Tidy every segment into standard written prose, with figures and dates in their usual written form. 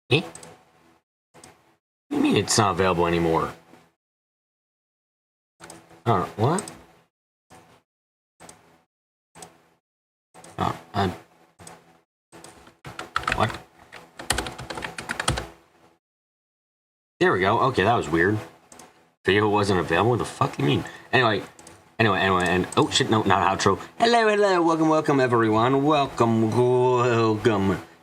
Eh? What do you mean it's not available anymore? Oh, what? Oh, what? There we go. Okay, that was weird. Video wasn't available? What the fuck do you mean? Anyway, and oh shit, no, not outro. Hello, welcome everyone. Welcome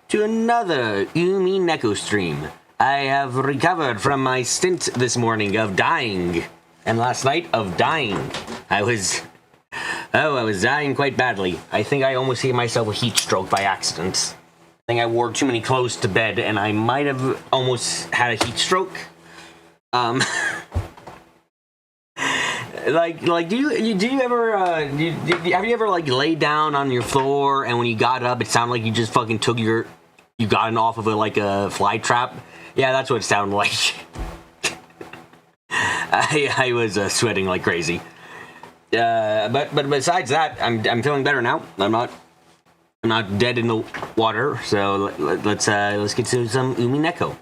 to another Umineko stream. I have recovered from my stint this morning of dying, and last night of dying. I was dying quite badly. I think I almost gave myself a heat stroke by accident. I think I wore too many clothes to bed, and I might have almost had a heat stroke. Like, do you ever, have you ever, like, laid down on your floor, and when you got up, it sounded like you just fucking you got it off of a fly trap? Yeah, that's what it sounded like. I was sweating like crazy. But besides that, I'm feeling better now. I'm not dead in the water, so let's get to some Umineko.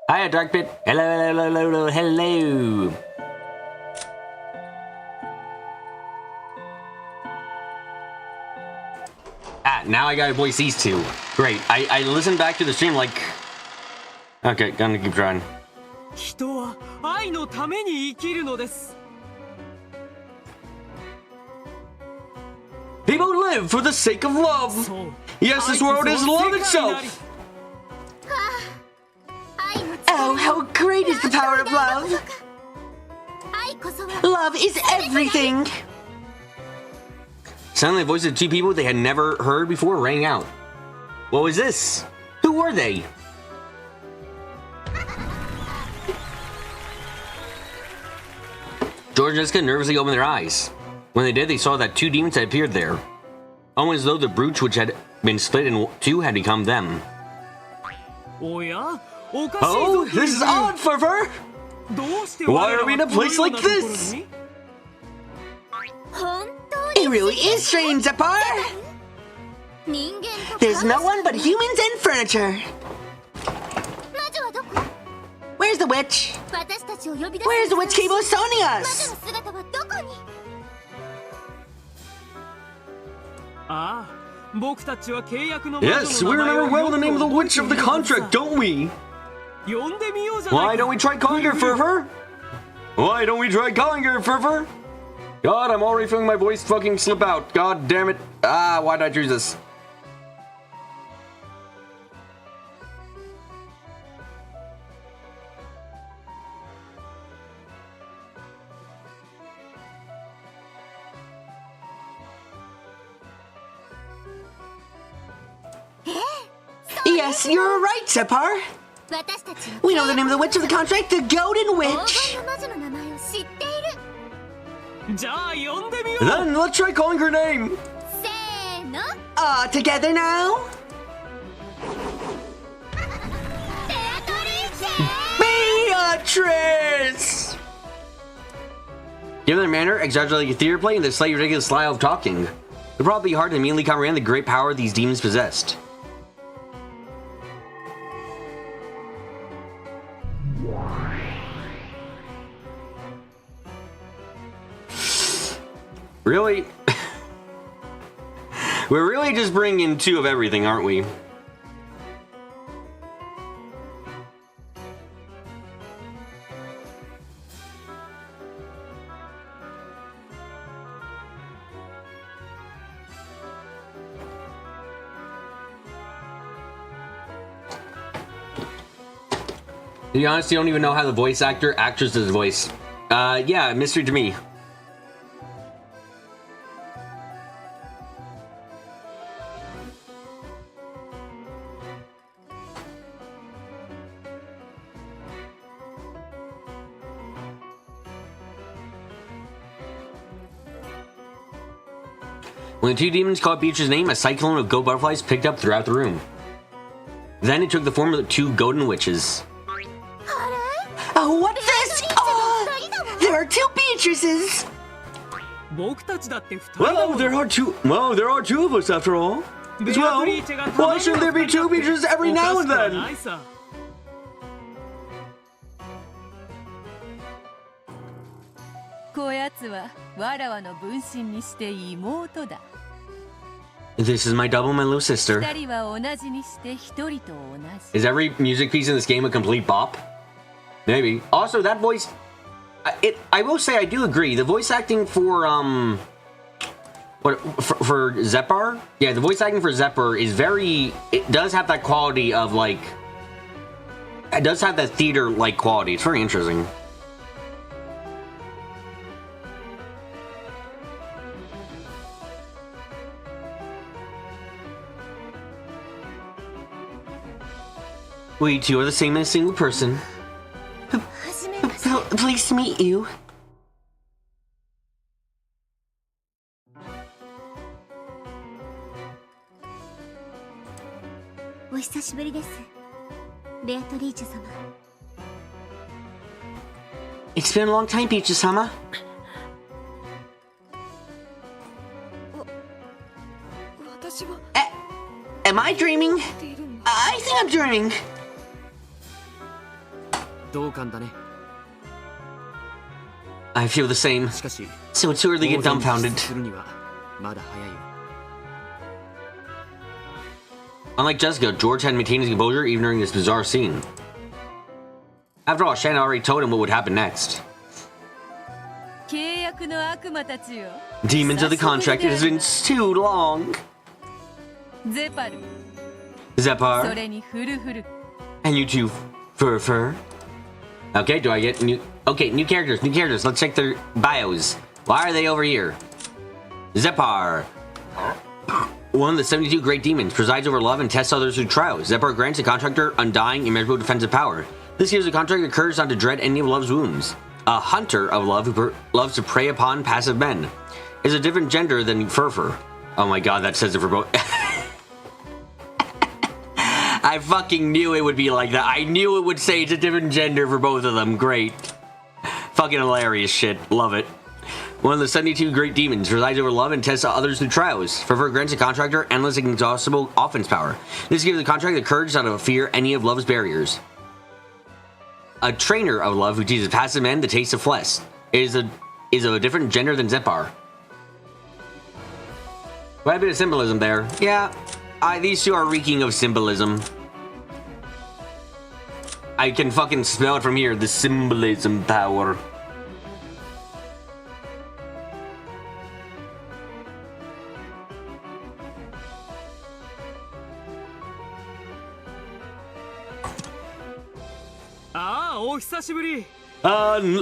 Hiya, Darkbit. Hello. Now I gotta voice these two. Great. I listened back to the stream like... Okay, gonna keep trying. People live for the sake of love. Yes, this world is love itself. Oh, how great is the power of love! Love is everything! Suddenly the voices of two people they had never heard before rang out. What was this? Who were they? George and Jessica nervously opened their eyes. When they did, they saw that two demons had appeared there. Almost as though the brooch which had been split in two had become them. Oh, this is odd, Fervor! Why are we in a place like this? It really is strange, Zapar! There's no one but humans and furniture. Where's the witch? Where's the witch Cable summoning us? Yes, we remember well the name of the witch of the contract, don't we? Why don't we try calling her, Fervor? God, I'm already feeling my voice fucking slip out. God damn it. Why did I choose this? Yes, you're right, Separ. We know the name of the witch of the contract, the Golden Witch. Then let's try calling her name. Together now. Beatrice! Given their manner, exaggerated like a theater play, and their slightly ridiculous style of talking, it would probably be hard to immediately comprehend the great power these demons possessed. Really? We're really just bringing in two of everything, aren't we? To be honest, you don't even know how the voice actress does the voice. Yeah, mystery to me. When the two demons called Beatrice's name, a cyclone of goat butterflies picked up throughout the room. Then it took the form of the two golden witches. Oh, what's this? Oh, there are two Beatrices! Well, there are two of us after all. Well, why shouldn't there be two Beatrices every now and then? This is my double, my little sister. Is every music piece in this game a complete bop? Maybe. Also, that voice... I will say I do agree. The voice acting for, for Zepar? Yeah, the voice acting for Zepar is very... It does have that quality of, like... It does have that theater-like quality. It's very interesting. We two are the same as a single person. Pleased to meet you. It's been a long time, Peaches-sama. Am I dreaming? I think I'm dreaming. I feel the same. So it's too early to get dumbfounded. Unlike Jessica, George had maintained his composure even during this bizarre scene. After all, Shannon already told him what would happen next. Demons of the contract, it has been too long. Zepar. And you too, Fur. Okay, do I get new... Okay, new characters. Let's check their bios. Why are they over here? Zepar. One of the 72 great demons, presides over love and tests others through trials. Zepar grants the contractor undying, immeasurable defensive power. This gives the contractor the courage not to dread any of love's wounds. A hunter of love who loves to prey upon passive men. Is a different gender than Fur. Oh my god, that says it for both. I fucking knew it would be like that. I knew it would say it's a different gender for both of them. Great. Fucking hilarious shit. Love it. One of the 72 great demons, resides over love and tests others through trials. Fur grants a contractor endless and inexhaustible offense power. This gives the contractor the courage not to fear any of love's barriers. A trainer of love who teaches passive men the taste of flesh. Is of a different gender than Zepar. Quite a bit of symbolism there. Yeah, these two are reeking of symbolism. I can fucking smell it from here, the symbolism power.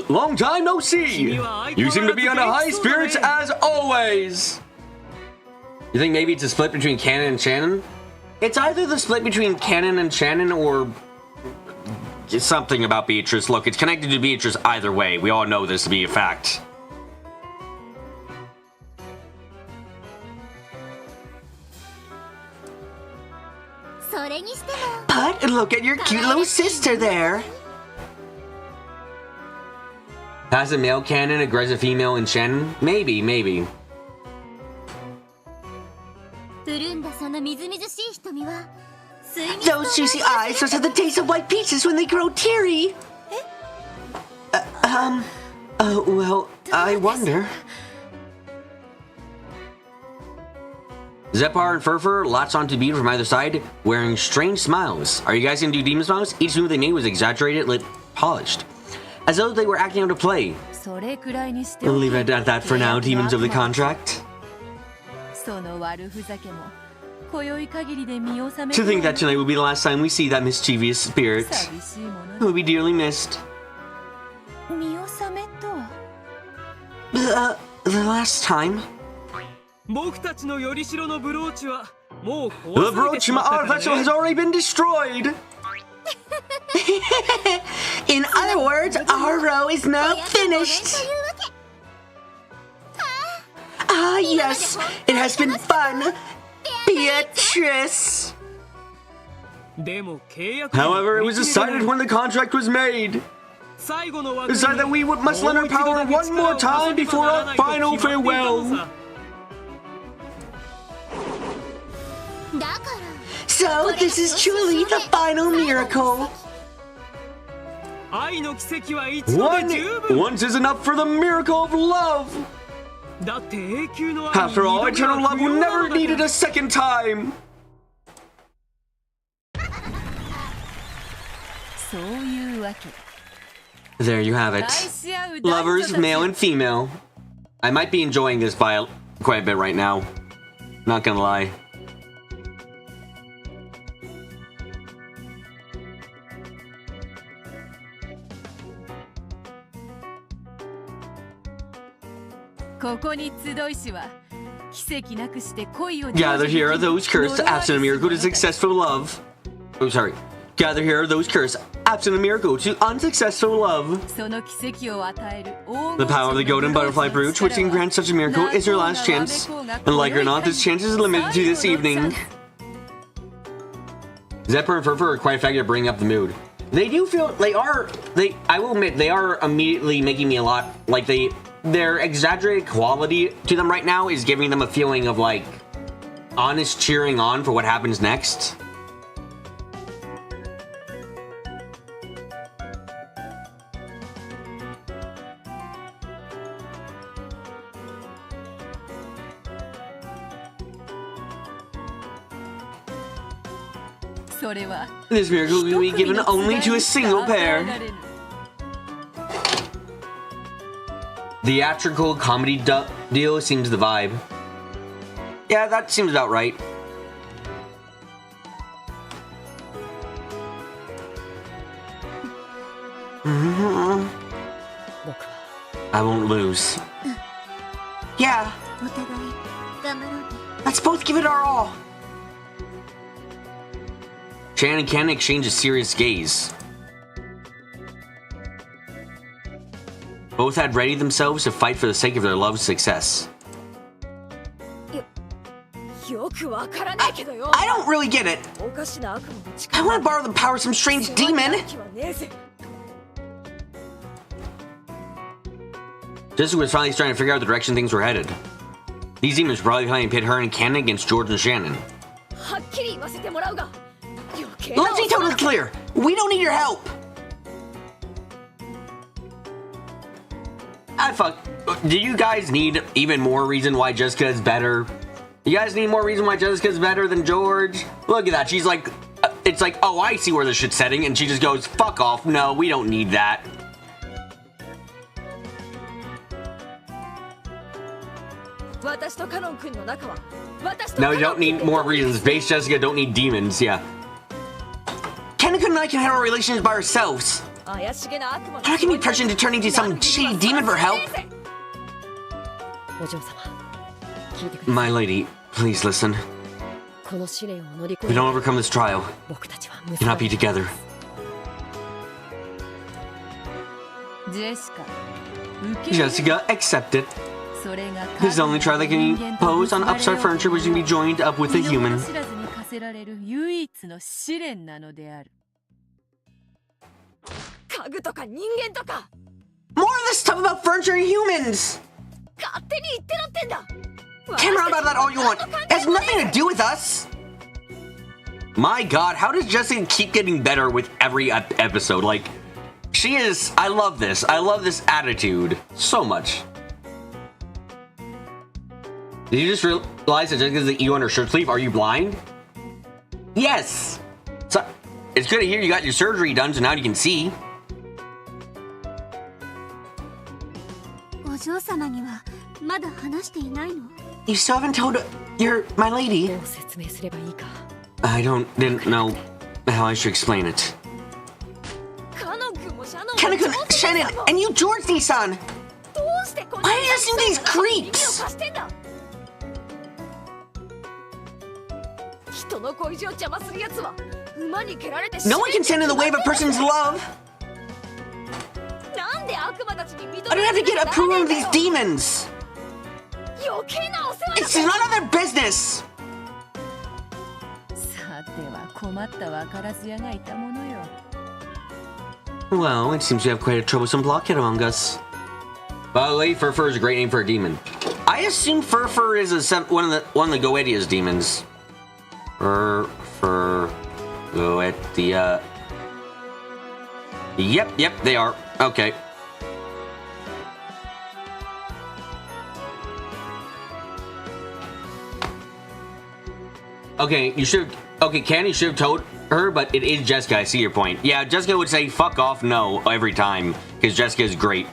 Long time no see. You seem to be on a high spirits as always. You think maybe it's a split between Canon and Shannon? It's either the split between Canon and Shannon or something about Beatrice. Look, it's connected to Beatrice either way. We all know this to be a fact. But look at your cute little sister there. Passive male Canon, aggressive female in Shannon? Maybe. Those juicy eyes must have the taste of white peaches when they grow teary. Well, I wonder. Zepar and Fur latched onto Beat from either side, wearing strange smiles. Are you guys gonna do demon smiles? Each move they made was exaggerated, lit, polished. As though they were acting out a play. We'll leave it at that for now, demons of the contract. To think that tonight will be the last time we see that mischievous spirit. It will be dearly missed. The last time? The brooch our vessel has already been destroyed. In other words, our row is not finished. Ah, yes. It has been fun, Beatrice. However, it was decided when the contract was made. Decided that we must lend our power one more time before our final farewell. So, this is truly the final miracle. Once is enough for the miracle of love. After all, eternal love will never need it a second time. There you have it. Lovers, male and female. I might be enjoying this by quite a bit right now. Not gonna lie. Gather here are those cursed, absent a miracle to successful love. Oh, sorry. Gather here are those cursed, absent a miracle to unsuccessful love. The power of the golden butterfly brooch, which can grant such a miracle, is your last chance. And like it or not, this chance is limited to this evening. Zephyr and Furfur are quite effective at bringing up the mood. They do feel, I will admit, they are immediately making me a lot, like their exaggerated quality to them right now is giving them a feeling of like honest cheering on for what happens next. This miracle will be given only to a single pair. Theatrical comedy deal seems the vibe. Yeah, that seems about right. I won't lose. Yeah. Let's both give it our all. Shan and Ken exchange a serious gaze. Both had readied themselves to fight for the sake of their love's success. I don't really get it. I want to borrow the power of some strange demon. Jessica was finally starting to figure out the direction things were headed. These demons were probably planning to pit her and Ken against George and Shannon. Let's be totally clear. We don't need your help. Do you guys need even more reason why Jessica is better? You guys need more reason why Jessica's better than George? Look at that. She's like, it's like, oh, I see where the shit's heading. And she just goes, fuck off. No, we don't need that. No, you don't need more reasons. Base Jessica don't need demons, yeah. Kaneko and I can handle our relations by ourselves. How can we pressure into turning to some shady demon for help? My lady, please listen. If we don't overcome this trial, we cannot be together. Jessica, accept it. This is the only trial that can be imposed on upstart furniture which can be joined up with a human. More of this stuff about furniture and humans! Can run about that all you want. It has nothing to do with us. My god, how does Jessica keep getting better with every episode? Like, she is... I love this. I love this attitude so much. Did you just realize that Jessica's the ego on her shirt sleeve? Are you blind? Yes! So, it's good to hear you got your surgery done, so now you can see. You still haven't told my lady. I didn't know how I should explain it. Kaneko, Shannon, and you, George Nissan. Why are you listening to these creeps? No one can stand in the way of a person's love. I don't have to get approval of these demons. It's none of their business! Well, it seems we have quite a troublesome blockhead among us. By the way, Furfur is a great name for a demon. I assume Furfur is one of the Goetia's demons. Furfur, Goetia. Yep, they are. Okay. Okay, you should. Okay, Candy should have told her, but it is Jessica. I see your point. Yeah, Jessica would say "fuck off" no every time because Jessica is great.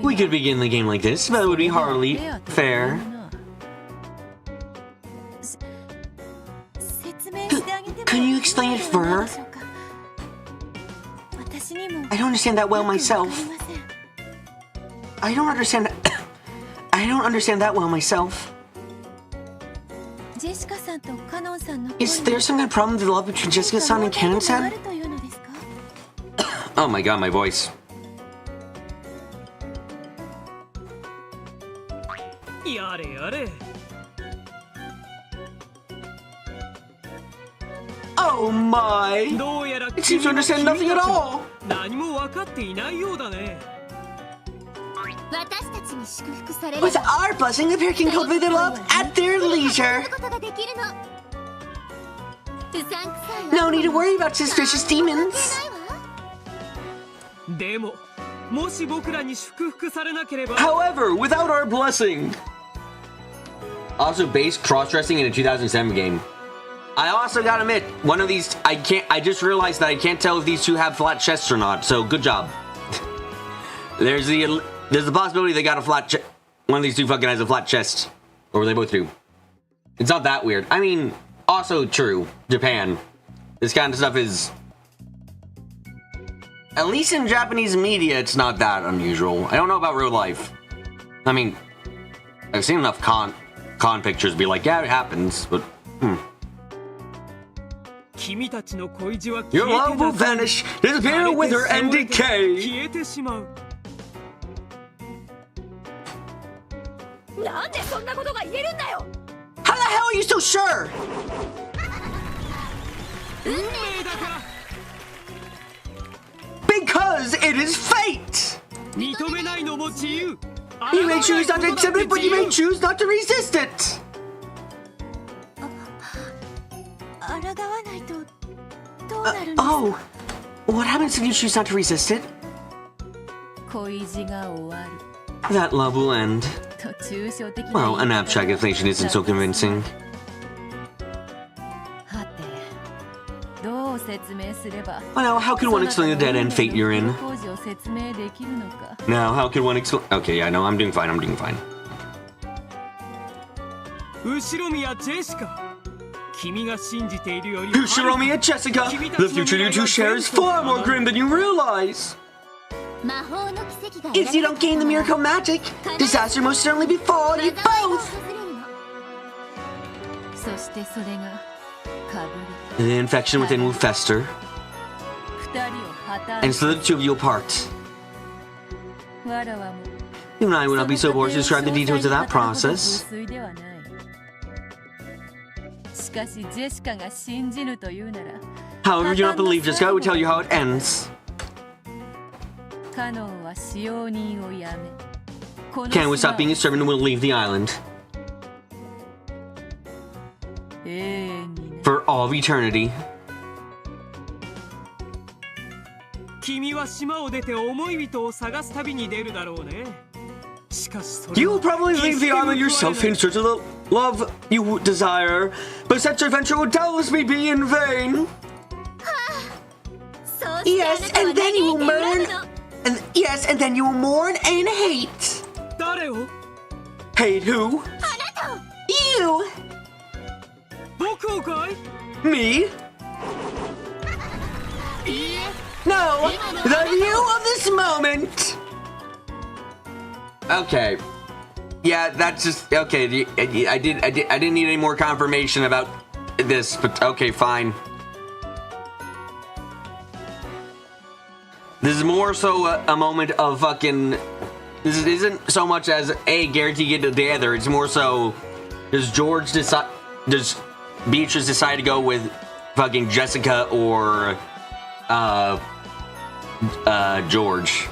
We could begin the game like this, but it would be hardly fair. Can you explain it for her? I don't understand that well myself. I don't understand that well myself. Is there some kind of problem with the love between Jessica-san and Canon-san? Oh my god, my voice. Oh my! It seems to understand nothing at all! With our blessing, the pair can cultivate their love at their leisure. No need to worry about suspicious demons. However, without our blessing. Also, base cross-dressing in a 2007 game. I also gotta admit, one of these, I just realized that I can't tell if these two have flat chests or not, so good job. There's the possibility they got a flat chest. One of these two fucking has a flat chest. Or they both do. It's not that weird. I mean, also true. Japan. This kind of stuff is... At least in Japanese media, it's not that unusual. I don't know about real life. I mean, I've seen enough con pictures be like, yeah, it happens, but... Your love will vanish, disappear, wither, and decay. How the hell are you so sure? Because it is fate! You may choose not to accept it, but you may choose not to resist it! Oh, what happens if you choose not to resist it? That love will end. Well, an abstract explanation isn't so convincing. Well, now, how can one explain the dead-end fate you're in? Now, how can one explain... Okay, yeah, no, I'm doing fine, Ushiromiya Jessica, the future you two share is far more grim than you realize! If you don't gain the miracle magic, disaster most certainly befall you both! The infection within will fester, and so the two of you apart. You and I would not be so bored to describe the details of that process. However, you do not believe Jessica, I would tell you how it ends. Canon will stop being a servant and will leave the island. For all of eternity. You will probably leave the island yourself in search of the love you desire, but such adventure would doubtlessly be in vain. Yes, and then you will mourn. And then you will mourn and hate. Hate who? You. Me? No, the you of this moment. Okay. Yeah, that's just okay. I didn't need any more confirmation about this, but okay, fine. This is more so a moment of fucking. This isn't so much as a guarantee get together. It's more so does George decide? Does Beatrice decide to go with fucking Jessica or George?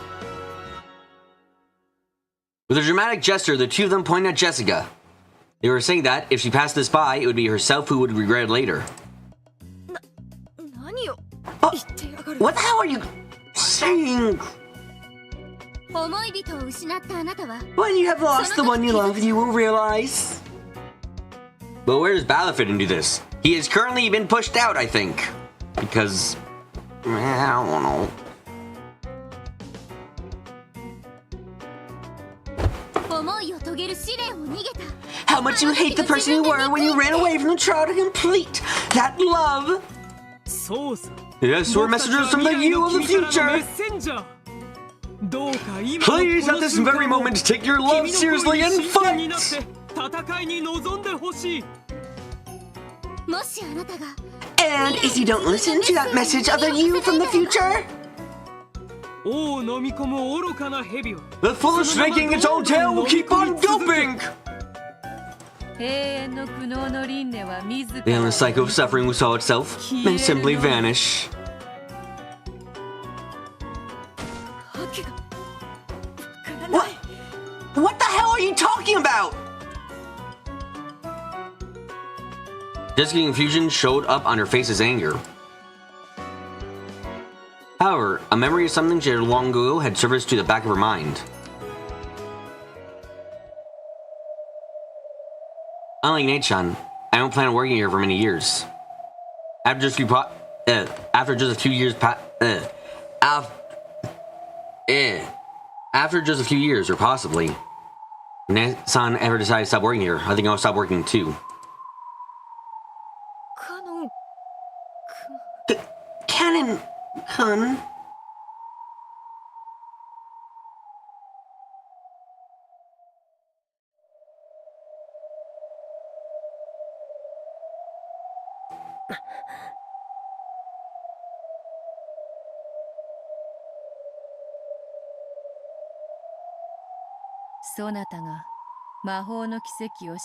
With a dramatic gesture, the two of them point at Jessica. They were saying that if she passed this by, it would be herself who would regret it later. What the hell are you saying? When you have lost the one you love, you will realize. But where does Balor fit into this? He has currently been pushed out, I think. Because... I don't know. How much you hate the person you were when you ran away from the trial to complete that love. Yes, we're messengers from the you of the future. Please, at this very moment, take your love seriously and fight. And if you don't listen to that message of the you from the future, the foolish snaking its own tail will keep on gulping. The endless cycle of suffering we saw itself may simply vanish. What the hell are you talking about? Jessica's confusion showed up on her face as anger. However, a memory of something she had long ago had surfaced to the back of her mind. Unlike Nate-chan, I don't plan on working here for many years. After just a few years, or possibly, if Nate-san ever decided to stop working here, I think I'll stop working too. Canon-kun.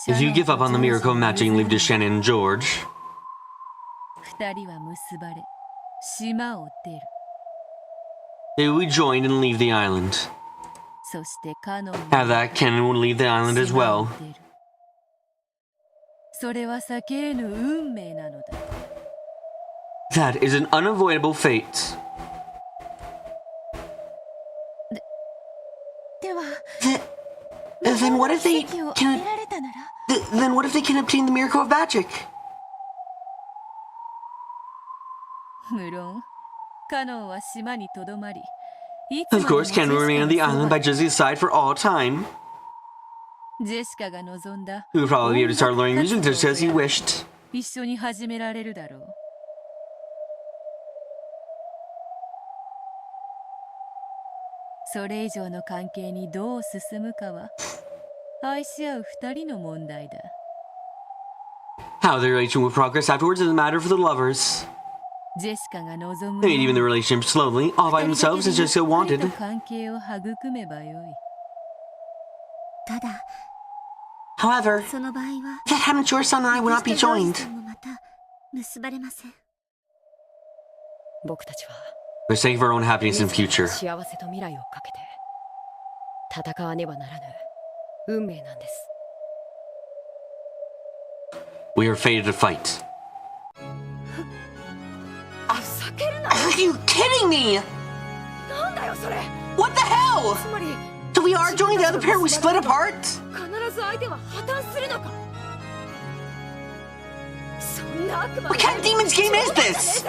If you give up on the miracle of matching and leave to Shannon and George, they will be joined and leave the island. Have that, Canon will leave the island as well. That is an unavoidable fate. Then what if they can? Then what if they can obtain the miracle of magic? Of course, Ken will remain on the island by Jessica's side for all time. He would probably be able to start learning music just as he wished. How the relation will progress afterwards is a matter for the lovers. They made even the relationship slowly, all by themselves as Jessica wanted. However, that happened to your son and I will not be joined. For the sake of our own happiness in the future. We are fated to fight. Are you kidding me? What the hell? So we are joining the other pair we split apart? What kind of demon's game is this?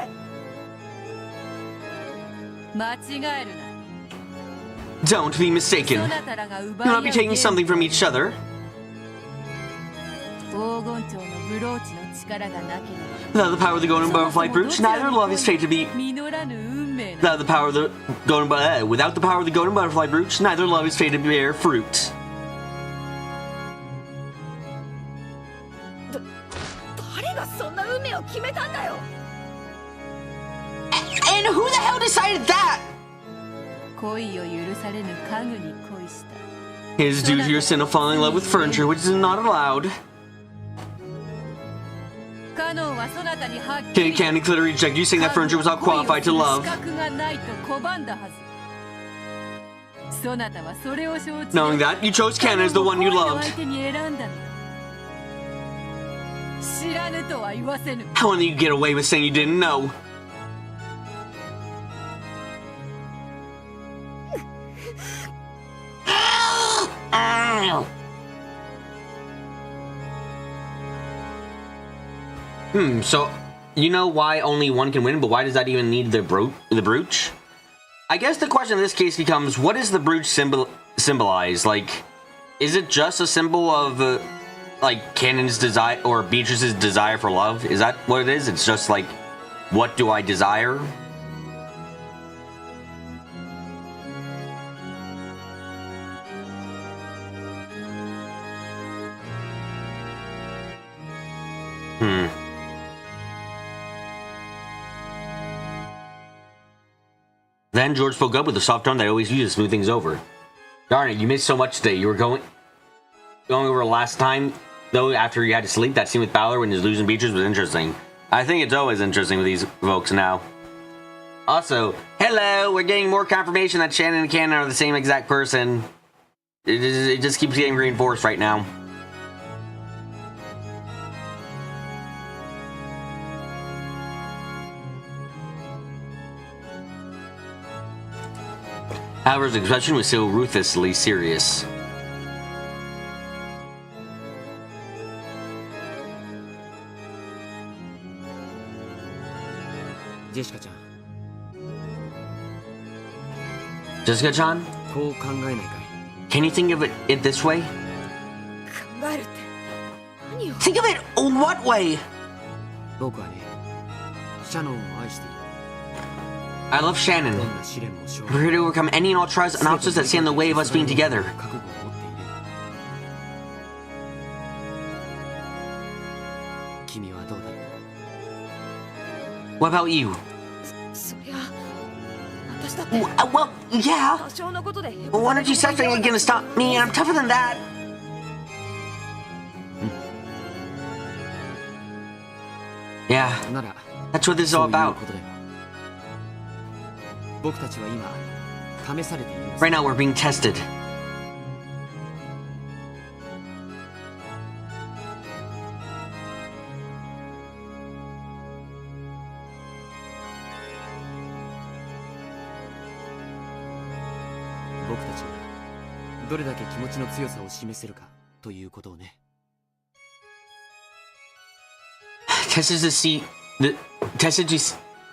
Don't be mistaken. You'll not be taking something from each other. Without the power of the golden butterfly brooch, neither love is fated to be. Without the power of the golden butterfly brooch, neither love is fated to bear fruit. And who the hell decided that? It is due to your sin of falling in love with furniture, which is not allowed. Candy clearly reject you, saying that furniture was not qualified to love. Knowing that, you chose Ken as the one you loved. How only you get away with saying you didn't know? So, you know why only one can win, but why does that even need the brooch? I guess the question in this case becomes, what does the brooch symbolize? Like, is it just a symbol of, like, Cannon's desire, or Beatrice's desire for love? Is that what it is? It's just like, what do I desire? Then George spoke up with the soft tone that I always use to smooth things over. Darn it, you missed so much today. You were going over last time, though, after you had to sleep. That scene with Bowler when he's losing Beatrice was interesting. I think it's always interesting with these folks now. Also, hello, we're getting more confirmation that Shannon and Cannon are the same exact person. It just keeps getting reinforced right now. However, his expression was so ruthlessly serious. Jessica-chan? Can you think of it this way? Think of it in what way? I love Shannon. We're here to overcome any and all trials and obstacles that stand in the way of us being together. What about you? Well, yeah. One or two seconds ain't gonna stop me, and I'm tougher than that. Yeah, that's what this is all about. Right now, we're being tested.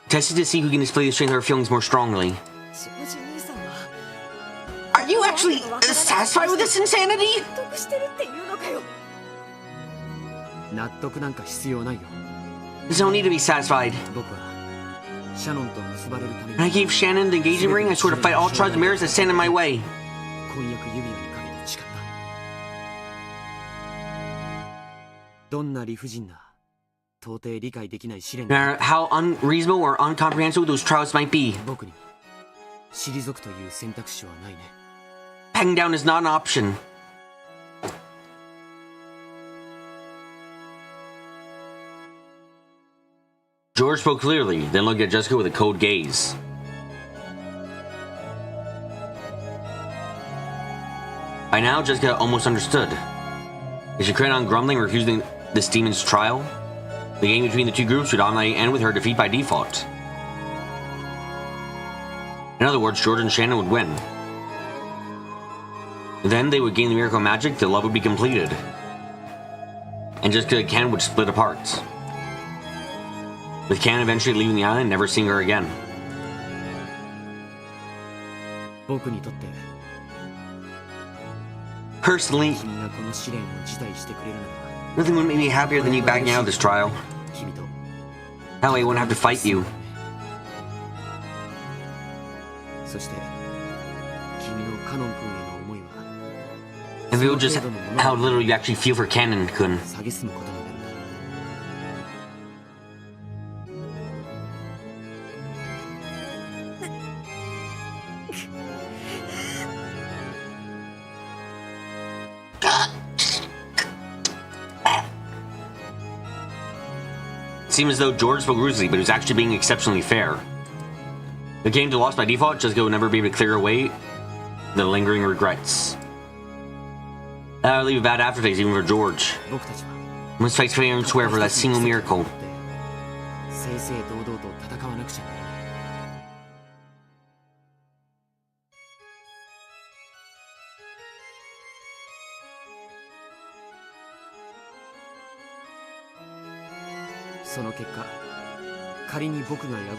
Tested to see who can display the strength of our feelings more strongly. Are you actually satisfied with this insanity? There's no need to be satisfied. When I gave Shannon the engagement ring, I swore to fight all trials and mirrors that stand in my way. No matter how unreasonable or incomprehensible those trials might be, backing down is not an option. George spoke clearly, then looked at Jessica with a cold gaze. By now, Jessica almost understood. If she carried on grumbling or refusing this demon's trial, the game between the two groups would ultimately end with her defeat by default. In other words, George and Shannon would win. Then they would gain the miracle of magic, the love would be completed. And Jessica and Ken would split apart, with Ken eventually leaving the island and never seeing her again. Personally, nothing would make me happier than you backing out of this trial. That way I wouldn't have to fight you. And feel just how little you actually feel for Cannon-kun. seemed as though George spoke rudely, but he was actually being exceptionally fair. If it came to loss by default, Jessica would never be able to clear away the lingering regrets. That would leave a bad aftertaste even for George. We must fight fair and swear for that single miracle.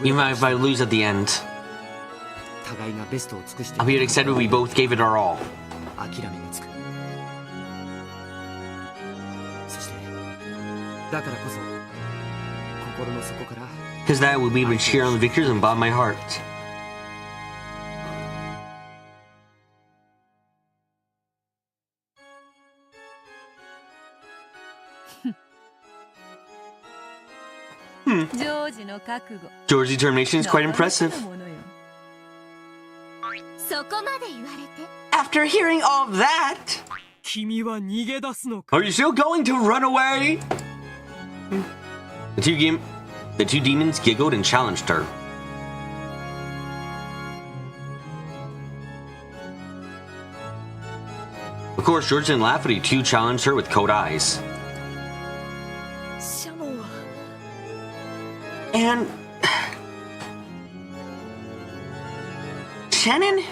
Even if I lose at the end, I'll be accepted we both gave it our all. Because that would be able to cheer on the victors and bottom my heart. George's determination is quite impressive. After hearing all that, are you still going to run away? The two demons giggled and challenged her. Of course, George didn't laugh, but he too challenged her with cold eyes. And Shannon?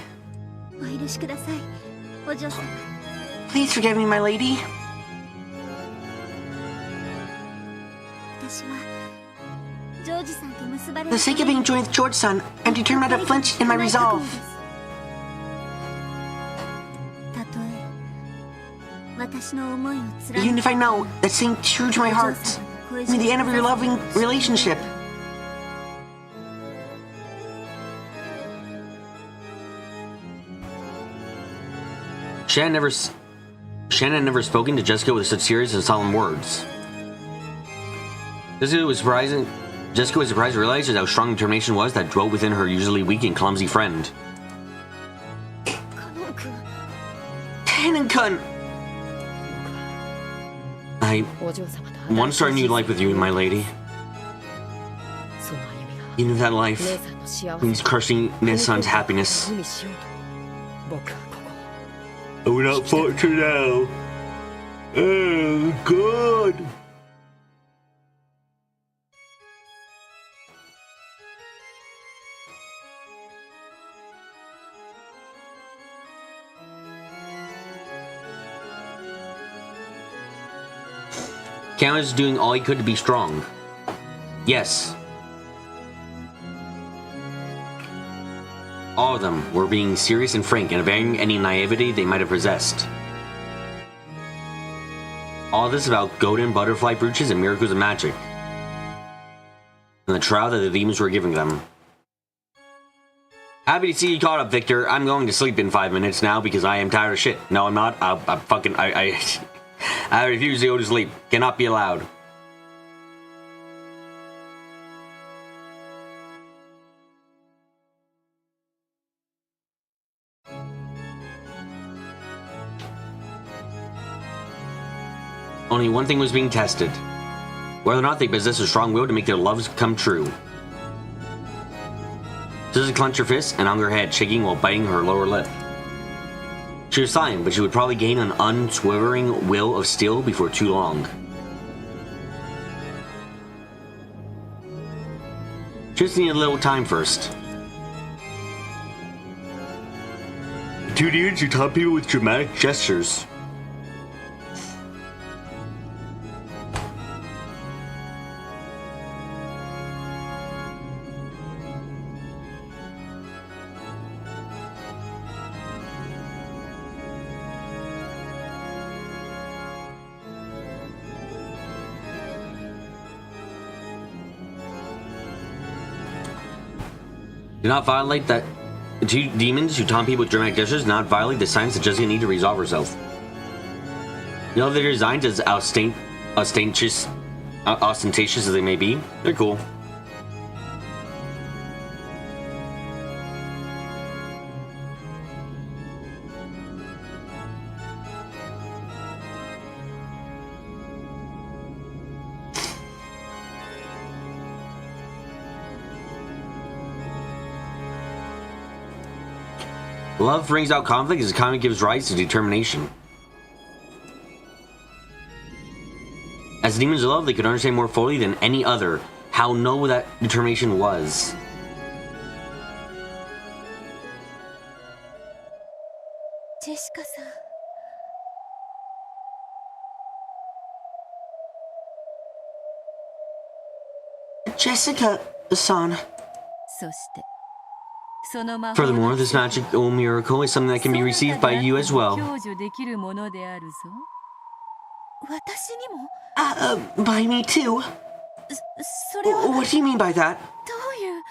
Please forgive me, my lady. For the sake of being joined with George-san, I'm determined not to flinch in my resolve. Even if I know that's staying true to my heart, I mean the end of your loving relationship. Shannon had never spoken to Jessica with such serious and solemn words. Jessica was surprised to realize just how strong determination was that dwelt within her usually weak and clumsy friend. Kanon-kun! I want to start a new life with you, my lady. Even if that life means crushing Nessan's happiness. I will not falter now. Oh, God. Count was doing all he could to be strong. Yes. All of them were being serious and frank and availing any naivety they might have possessed. All this about golden butterfly brooches and miracles of magic. And the trial that the demons were giving them. Happy to see you caught up, Victor. I'm going to sleep in 5 minutes now because I am tired of shit. No, I'm not. I refuse to go to sleep. Cannot be allowed. Only one thing was being tested. Whether or not they possessed a strong will to make their loves come true. Suzy clenched her fist and hung her head, shaking while biting her lower lip. She was silent, but she would probably gain an unswerving will of steel before too long. Just needed a little time first. The two demons who taught people with dramatic gestures. Do not violate that. The two demons who taunt people with dramatic gestures do not violate the science that Jessica needs to resolve herself. You know, their designs, as ostentatious as they may be, they're cool. Love brings out conflict as conflict gives rise to determination. As demons of love, they could understand more fully than any other how noble that determination was. Jessica-san. Jessica-san. そしてその魔法 Furthermore, this magical miracle is something that can be received by you as well. 享受できるものであるぞ。私にも By me too? それは What do you mean by that? どういう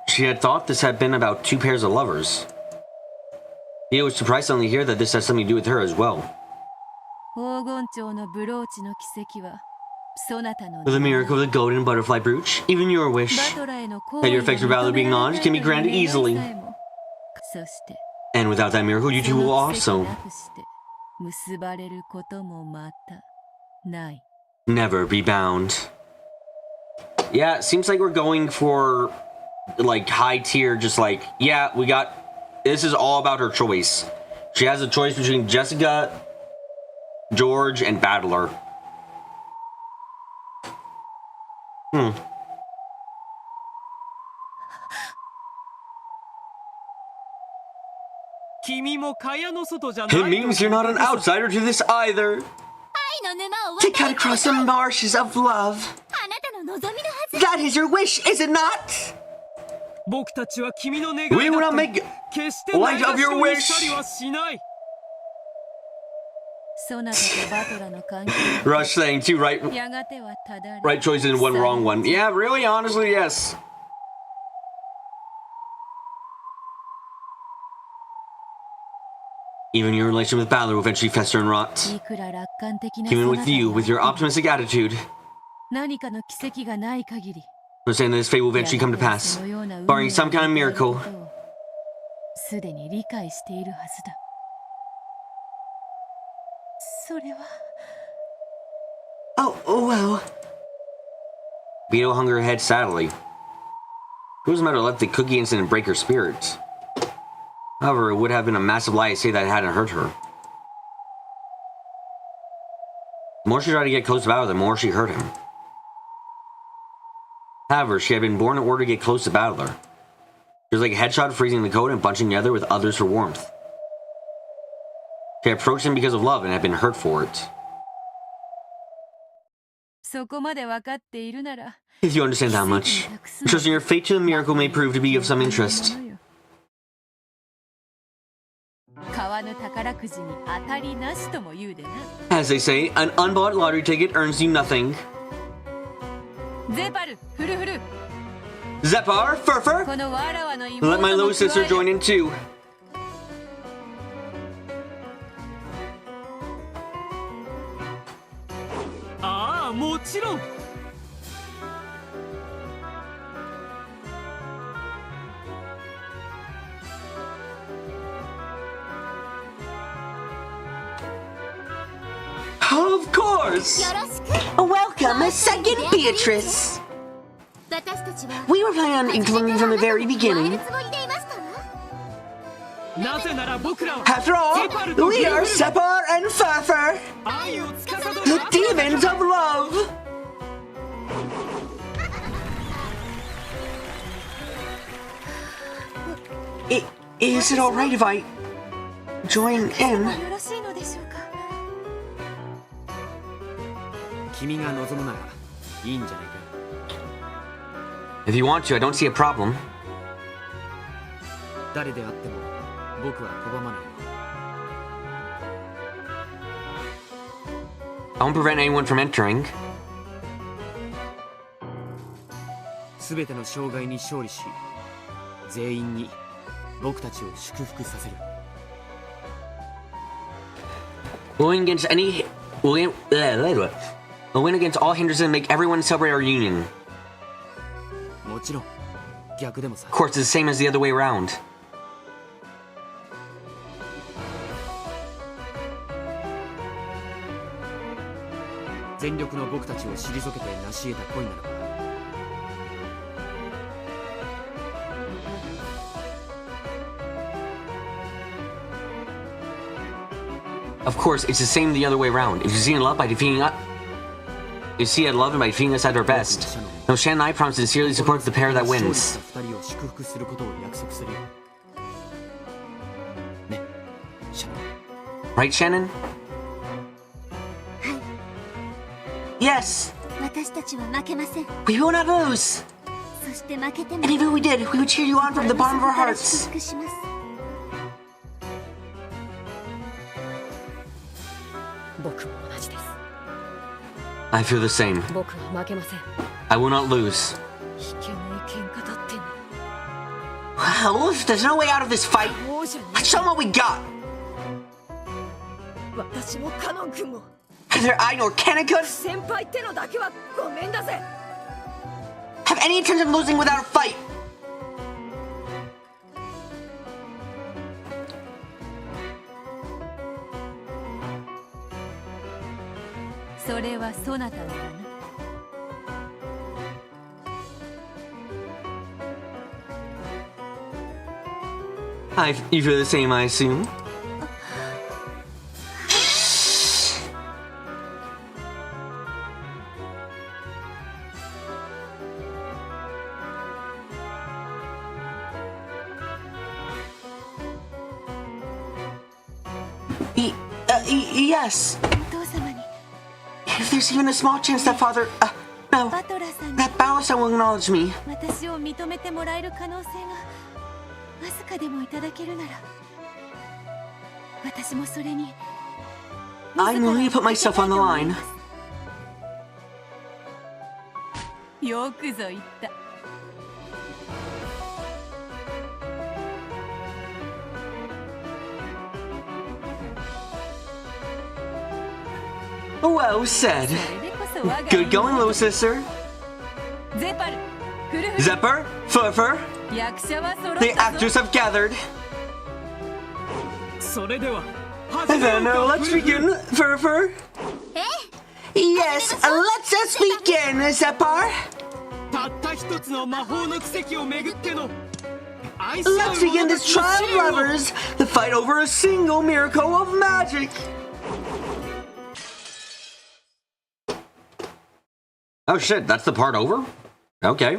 She had thought this had been about two pairs of lovers. Nia was surprised to suddenly hear that this has something to do with her as well. 黄金蝶のブローチの奇跡はそなたの With the miracle of the golden butterfly brooch, even your wish バトラへの行 that 為 your affection for valor being acknowledged can be granted easily. そして And without that miracle, you two そ will の奇跡 also なくして結ばれることもまたない never be bound. Yeah, it seems like we're going for like high tier, just like, yeah, we got this is all about her choice. She has a choice between Jessica, George, and Battler. It means you're not an outsider to this either. To cut across the marshes of love. That is your wish, is it not? We will not make light of your wish. そなたとバトラの関係 Rush saying two はやがてはただれ right choices and one wrong one. Yeah, really, honestly, yes. Even your relation with Balor will eventually fester and rot. いくら楽観的な Even そ with なた you, が with your optimistic attitude, 何かの奇跡がない限り understand that this fate will eventually come to pass, barring some kind of miracle. すでに理解しているはずだそれは Oh, well. Beetle hung her head sadly. It wasn't matter to let the cookie incident break her spirit. However, it would have been a massive lie to say that it hadn't hurt her. The more she tried to get close to Battler, the more she hurt him. However, she had been born in order to get close to Battler. She was like a headshot freezing the coat and bunching together with others for warmth. She had approached him because of love and had been hurt for it. そこまで分かっているなら If you understand that much, trusting your fate to the miracle may prove to be of some interest. 買わぬ宝くじに当たりなしとも言うでな As they say, an unbought lottery ticket earns you nothing. ゼパルフルフル Zepar, Furfur, このわらわの妹 let my も little sister 加え join in too. Of course! よろしく Welcome, second Beatrice! 私たちは We were planning on including from the very 会え beginning. るつもりでいましたわ After all, we are Separ and Furfur, the demons of love! Is it alright if I join in? よろしいのでしょうか君が望むならいいんじゃないか If you want to, I don't see a problem. 誰であっても僕は拒まない I won't prevent anyone from entering. 全ての障害に勝利し全員に僕たちを祝福させる We'll win against any. We'll win against all hindrances and make everyone celebrate our union. もちろん逆でもさ Of course, it's the same as the other way around. 全力の僕たちを退けて成し得た恋ならば Of course, it's the same the other way around. If you see in love by defeating us, you see in love and by defeating us at our best. No, Shannon and I promise to sincerely support the pair that wins. 2人を祝福することを約束するよね、シャノン Right, Shannon? Yes! 私たちは負けません。 We will not lose! そして負けても And even if we did, we would cheer you on from the bottom of our 祝 hearts. 福します。僕も同じです I feel the same. 僕は負けません I will not lose. 引けない喧嘩だってんの Well, if there's no way out of this fight, そうじゃね let's show them what we got! 私もカノン君も Neither I nor Kaneko 先輩ってのだけはごめんだぜ have any intention of losing without a fight! それはそなたのだな。 You feel the same, I assume? Yes. お父様に If there's even a small chance that father... no. バトラさんに That Ballista will acknowledge me. 私を認めてもらえる可能性がわずかでもいただけるなら私もそれに I'm willing to put myself on the line. よくぞ言った。 Well said. それでこそ我が Good going, little sister. ゼパルフルフル Zephyr, Furfur, 役者は揃 the ったぞ actors have gathered. それでは And then let's begin, Furfur. Yes, let's just begin, Zephyr. たった一つの魔法の奇跡をめぐっての愛し合う Let's begin this trial of lovers, the fight over a single miracle of magic. Oh shit, that's the part over? Okay.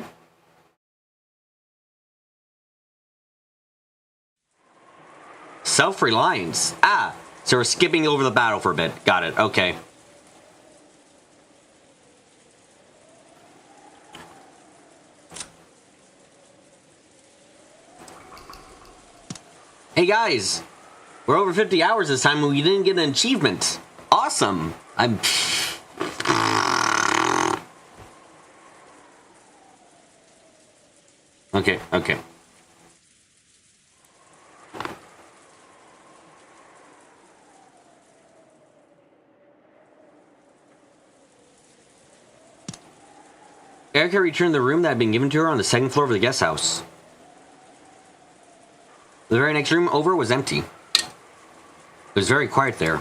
Self-reliance. Ah, so we're skipping over the battle for a bit. Got it, okay. Hey guys, we're over 50 hours this time and we didn't get an achievement. Awesome. I'm... Okay, okay. Erica returned to the room that had been given to her on the second floor of the guest house. The very next room over was empty. It was very quiet there.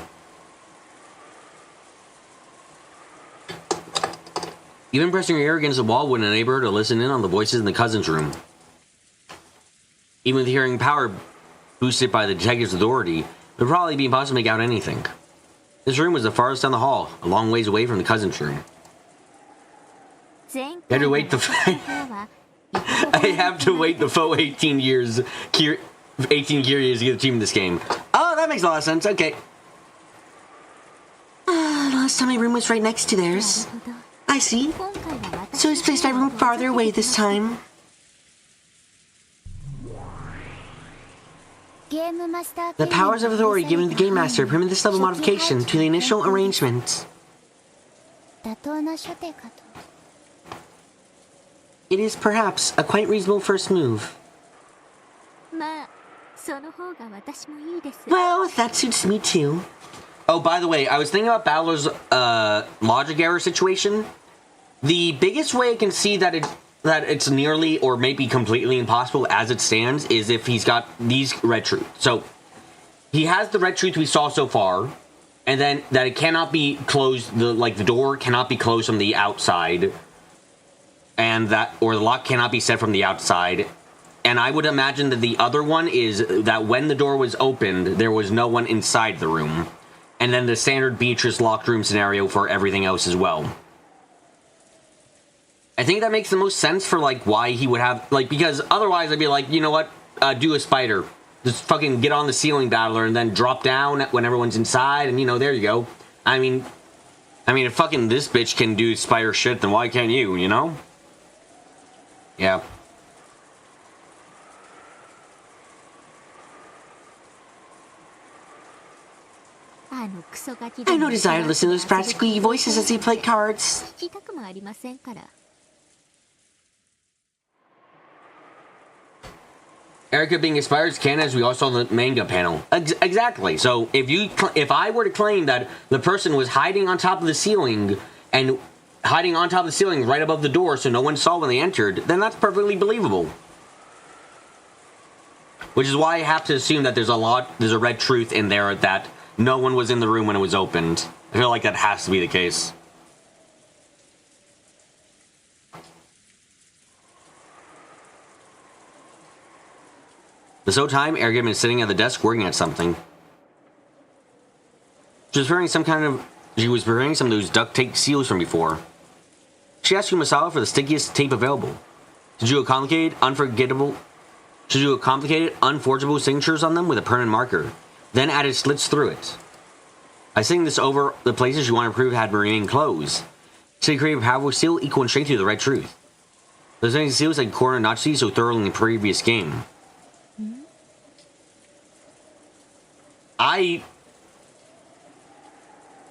Even pressing her ear against the wall wouldn't enable her to listen in on the voices in the cousin's room. Even with hearing power boosted by the detective's authority, it would probably be impossible to make out anything. This room was the farthest down the hall, a long ways away from the cousin's room. 前 You 回 had to の wait the 私の方は I have to wait the full 18 years to get the team in this game. Oh, that makes a lot of sense. Okay. Last time my room was right next to なる theirs. ほど I see. 今回は So 私 he's placed my room farther away this time. ゲームマスター The powers of authority given to the Game Master permit this level modification to the initial arrangement. 妥当な初手かと It is perhaps a quite reasonable first move. まあその方が私もいいです Well, that suits me too. Oh, by the way, I was thinking about Balor's logic error situation. The biggest way I can see that it's nearly or maybe completely impossible as it stands is if he's got these red truth. So he has the red truth we saw so far. and then that it cannot be closed. The door cannot be closed from the outside, and the lock cannot be set from the outside. And I would imagine that the other one is that when the door was opened, there was no one inside the room, and then the standard Beatrice locked room scenario for everything else as well. I think that makes the most sense for like why he would have like, because otherwise I'd be like, you know what, do a spider. Just fucking get on the ceiling battler and then drop down when everyone's inside, and there you go. I mean, if fucking this bitch can do spider shit, then why can't you, Yeah. I no desire to listen to those brass squeaky voices as he played cards. Erica being inspired as canon, as we all saw in the manga panel. Exactly. So if I were to claim that the person was hiding on top of the ceiling and hiding on top of the ceiling right above the door so no one saw when they entered, then that's perfectly believable. Which is why I have to assume that there's a red truth in there that no one was in the room when it was opened. I feel like that has to be the case. This whole time, Erica had been sitting at the desk working at something. She was preparing some of those duct tape seals from before. She asked Kumasawa for the stickiest tape available. To do a complicated, unforgettable unforgeable signatures on them with a permanent marker, then added slits through it. By sending this over the places you want to prove had remained closed, she created a powerful seal equal in strength to the red truth. Those many seals like Korra not see so thoroughly in the previous game.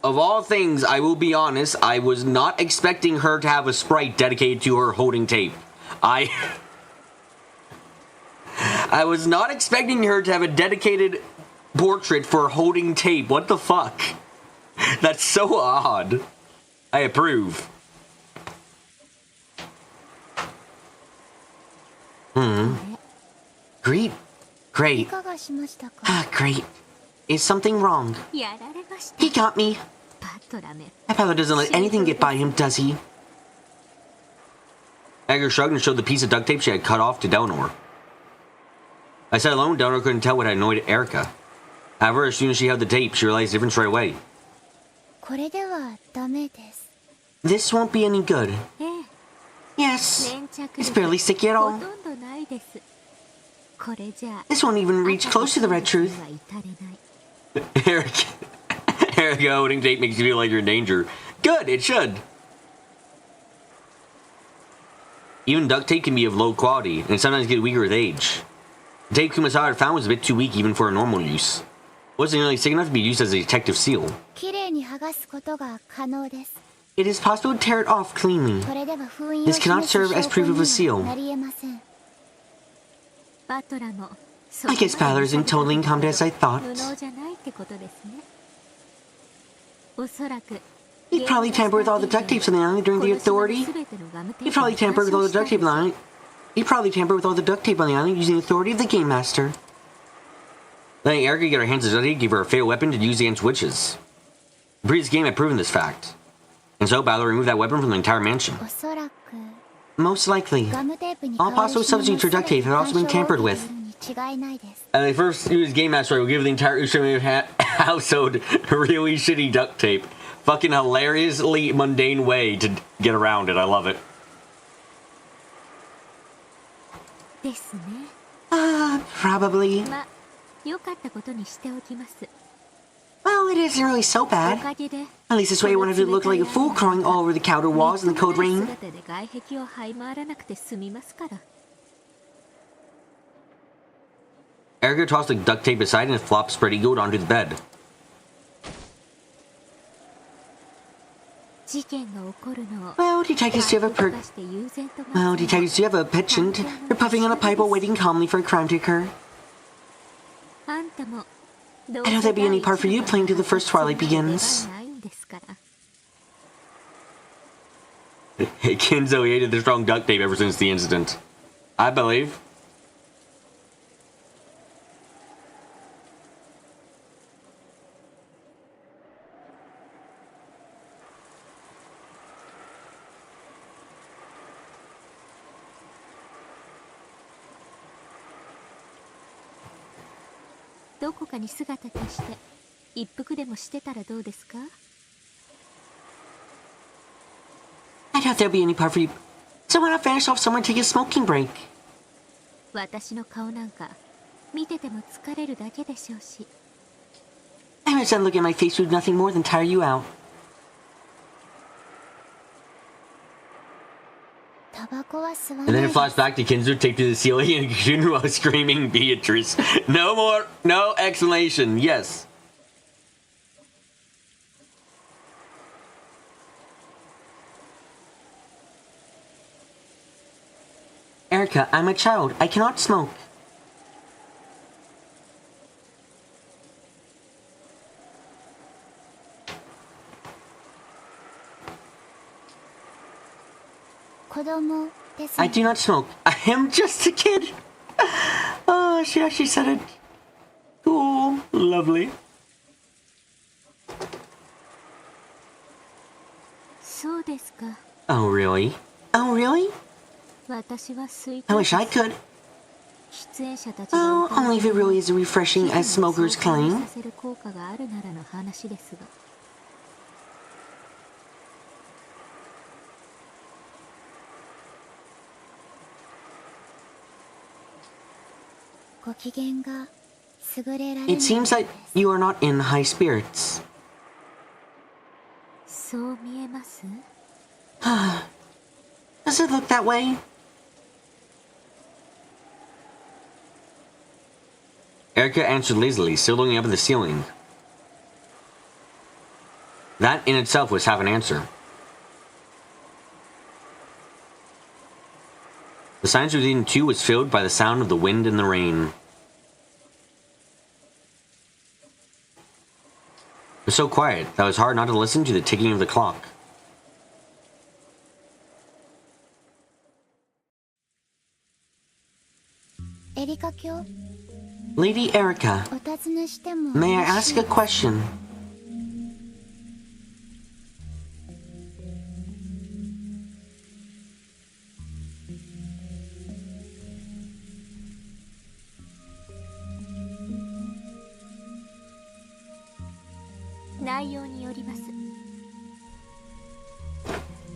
Of all things, I will be honest, I was not expecting her to have a sprite dedicated to her holding tape. I was not expecting her to have a dedicated portrait for holding tape. What the fuck? That's so odd. I approve. Great. Great. Is something wrong? He got me. That fellow doesn't let anything get by him, does he? Edgar shrugged and showed the piece of duct tape she had cut off to Delnor. I sat alone. Delnor couldn't tell what had annoyed Erica. However, as soon as she held the tape, she realized the difference right away. This won't be any good. Yes. It's barely sticky at all. This won't even reach close to the red truth. Erica holding tape makes you feel like you're in danger. Good, it should. Even duct tape can be of low quality, and sometimes get weaker with age. The tape Kumasawa had found was a bit too weak even for a normal use. It wasn't nearly thick enough to be used as a detective seal. It is possible to tear it off cleanly. This cannot serve as proof of a seal. I guess Balor isn't totally incompetent as I thought. He probably tampered with all the duct tapes on the island during the authority. He probably tampered with all the duct tape on the island. He probably tampered with all the duct tape on the island using the authority of the Game Master. Letting Erica get her hands on duct tape gave her a fatal weapon to use against witches. The previous game had proven this fact. And so Balor removed that weapon from the entire mansion. Most likely. All possible substitutes for duct tape have also been tampered with. And they first used Game Master will give the entire Umineko household really shitty duct tape. Fucking hilariously mundane way to get around it. I love it. Probably. Well, it isn't really so bad. At least this way you won't have to look like a fool crawling all over the counter walls in the cold rain. Erica tossed the duct tape aside and flopped spread eagled onto the bed. Well, detectives do have a penchant for puffing on a pipe while waiting calmly for a crime to occur. I don't think there'd be any part for you playing till the first twilight begins. Kenzo hated the strong duct tape ever since the incident. I believe. どこかに姿消して一服でもしてたらどうですか？ I doubt there'll be any part for you. So why not vanish off somewhere and take a smoking break? 私の顔なんか見てても疲れるだけでしょうし。 I imagine that look at my face would do nothing more than tire you out. タバコは吸わない And で then it flashed back to Kinzu taped to the ceiling and Shinra screaming Beatrice. No more, no explanation. Yes. Erica, I'm a child. I cannot smoke. I do not smoke. I am just a kid. Oh, she actually said it. Cool. Lovely. そうですか。 Oh, really? Oh, really? 私は吸い I wish I could. 出演者たち Oh, が only if it really is as refreshing as smokers claim. させる効果があるならの話ですが。ご機嫌が優れられない。 It seems that you are not in high spirits. そう見えます？ Does it look that way? Erica answered lazily, still looking up at the ceiling. That in itself was half an answer. The silence within too was filled by the sound of the wind and the rain. It was so quiet that it was hard not to listen to the ticking of the clock. Lady Erica, may I ask a question?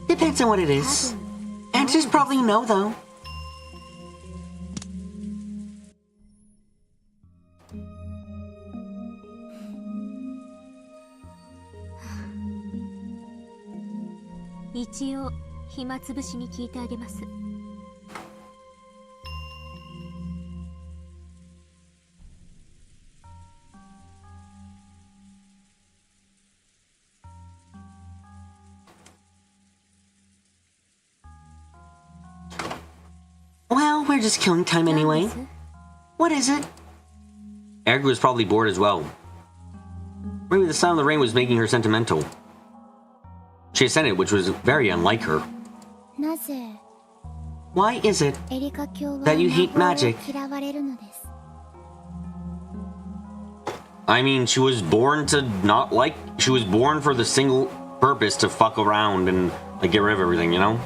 Depends on what it is. Answer's probably no, though. Well, we're just killing time anyway. What is it? Erica was probably bored as well. Maybe the sound of the rain was making her sentimental. She assented, which was very unlike her. Why is it that you hate magic? I mean, she was born to not like... She was born for the single purpose to fuck around and like, get rid of everything, you know?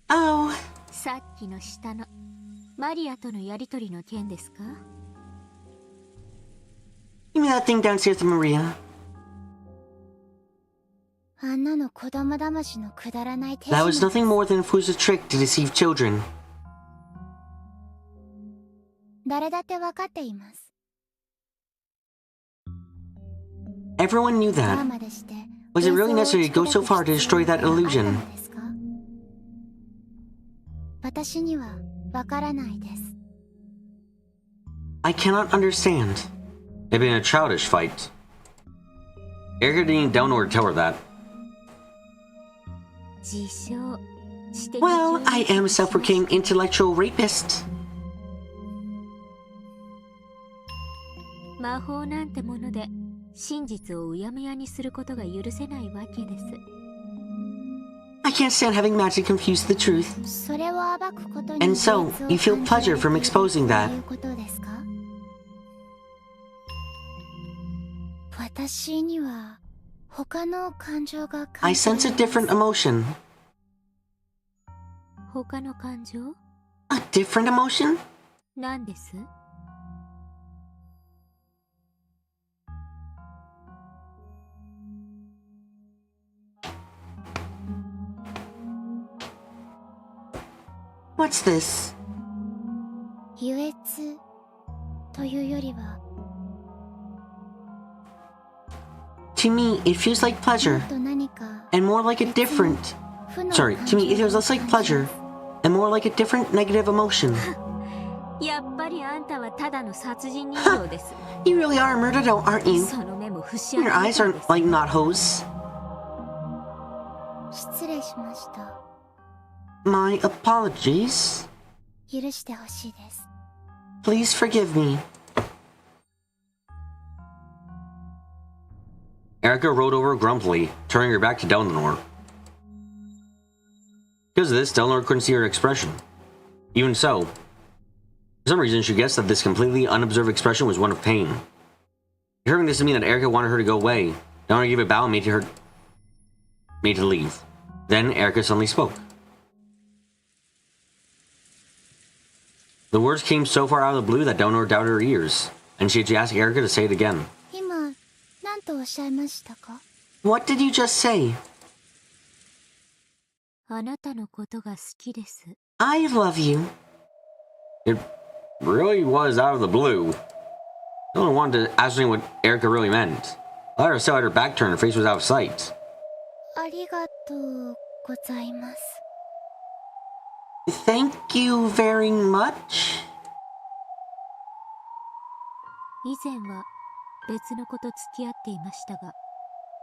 Oh. さっきの下のマリアとのやりとりの件ですか？ You mean that thing downstairs with Maria? あんなの子供騙しのくだらない手 That was nothing more than a fool's trick to deceive children. 誰だってわかっています。 Everyone knew that. Was it really necessary to go so far to destroy that illusion? 私にはわからないです。 I cannot understand. They've been a childish fight. Erica didn't know or tell her that. 自称 Well, I am a self-proclaimed intellectual rapist. 魔法なんてもので真実をうやむやにすることが許せないわけです。I can't stand having magic confuse the truth. それを暴くことに And so, you feel pleasure from exposing that. ということですか？私には他の感情が I sense a different emotion. 他の感情？ A different emotion? 何です？ What's this? 優越というよりは To me, it feels like pleasure, もっと何か and more like a different... 負の Sorry, to me, it feels less like pleasure, and more like a different negative emotion. やっぱりあんたはただの殺人人形です。 You really are a murder doll, aren't you? その目も不幸 Your eyes aren't like knot hose. 失礼しました。 My apologies. 許してほしいです。 Please forgive me. Erica rolled over grumpily, turning her back to Delnor. Because of this, Delnor couldn't see her expression. Even so, for some reason, she guessed that this completely unobserved expression was one of pain. Hearing this to mean that Erica wanted her to go away, Delnor gave a bow and made her to leave. Then Erica suddenly spoke. The words came so far out of the blue that Delnor doubted her ears, and she had to ask Erica to say it again. 今、何とおっしゃいましたか？ What did you just say? あなたのことが好きです。 I love you. It really was out of the blue. Delnor wanted to ascertain what Erica really meant. Lyra still had her back turned, her face was out of sight. ありがとうございます。 Thank you very much. 以前は別の子と付き合っていましたが、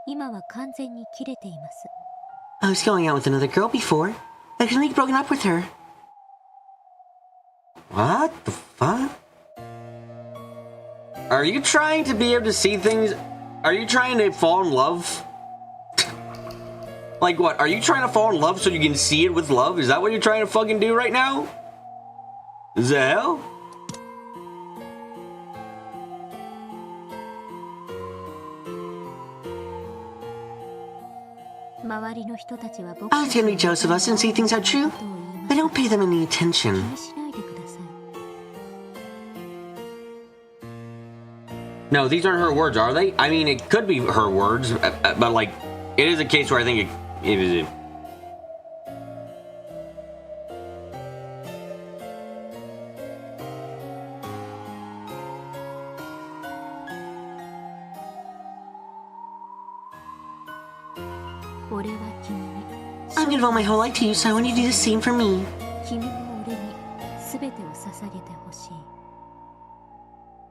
今は完全に切れています。 I was going out with another girl before. I couldn't be broken up with her. What the fuck? Are you trying to be able to see things? Are you trying to fall in love? Like what? Are you trying to fall in love so you can see it with love? Is that what you're trying to fucking do right now? Is the hell?周りの人たちは僕 I was gonna be jealous of us and say things are true. とを言いま I す。 don't pay them any 気 attention. にしないでください。 No, these aren't her words, are they? I mean, it could be her words, but like, it is a case where I think it is. I'm gonna devote my whole life to you, so I want you to do the same for me. 君も俺に全てを捧げてほしい。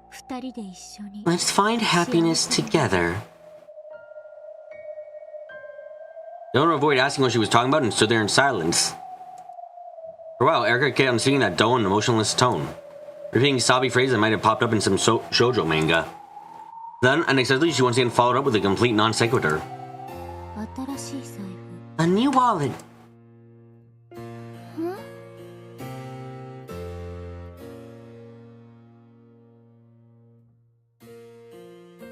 二人で一緒に Let's find happiness together. Delnor avoided asking what she was talking about and stood there in silence. For a while, Erica kept on singing that dull and emotionless tone, repeating sobby phrases that might have popped up in some shoujo manga. Then, unexpectedly, she once again followed up with a complete non sequitur. 新しい財布。 A new wallet.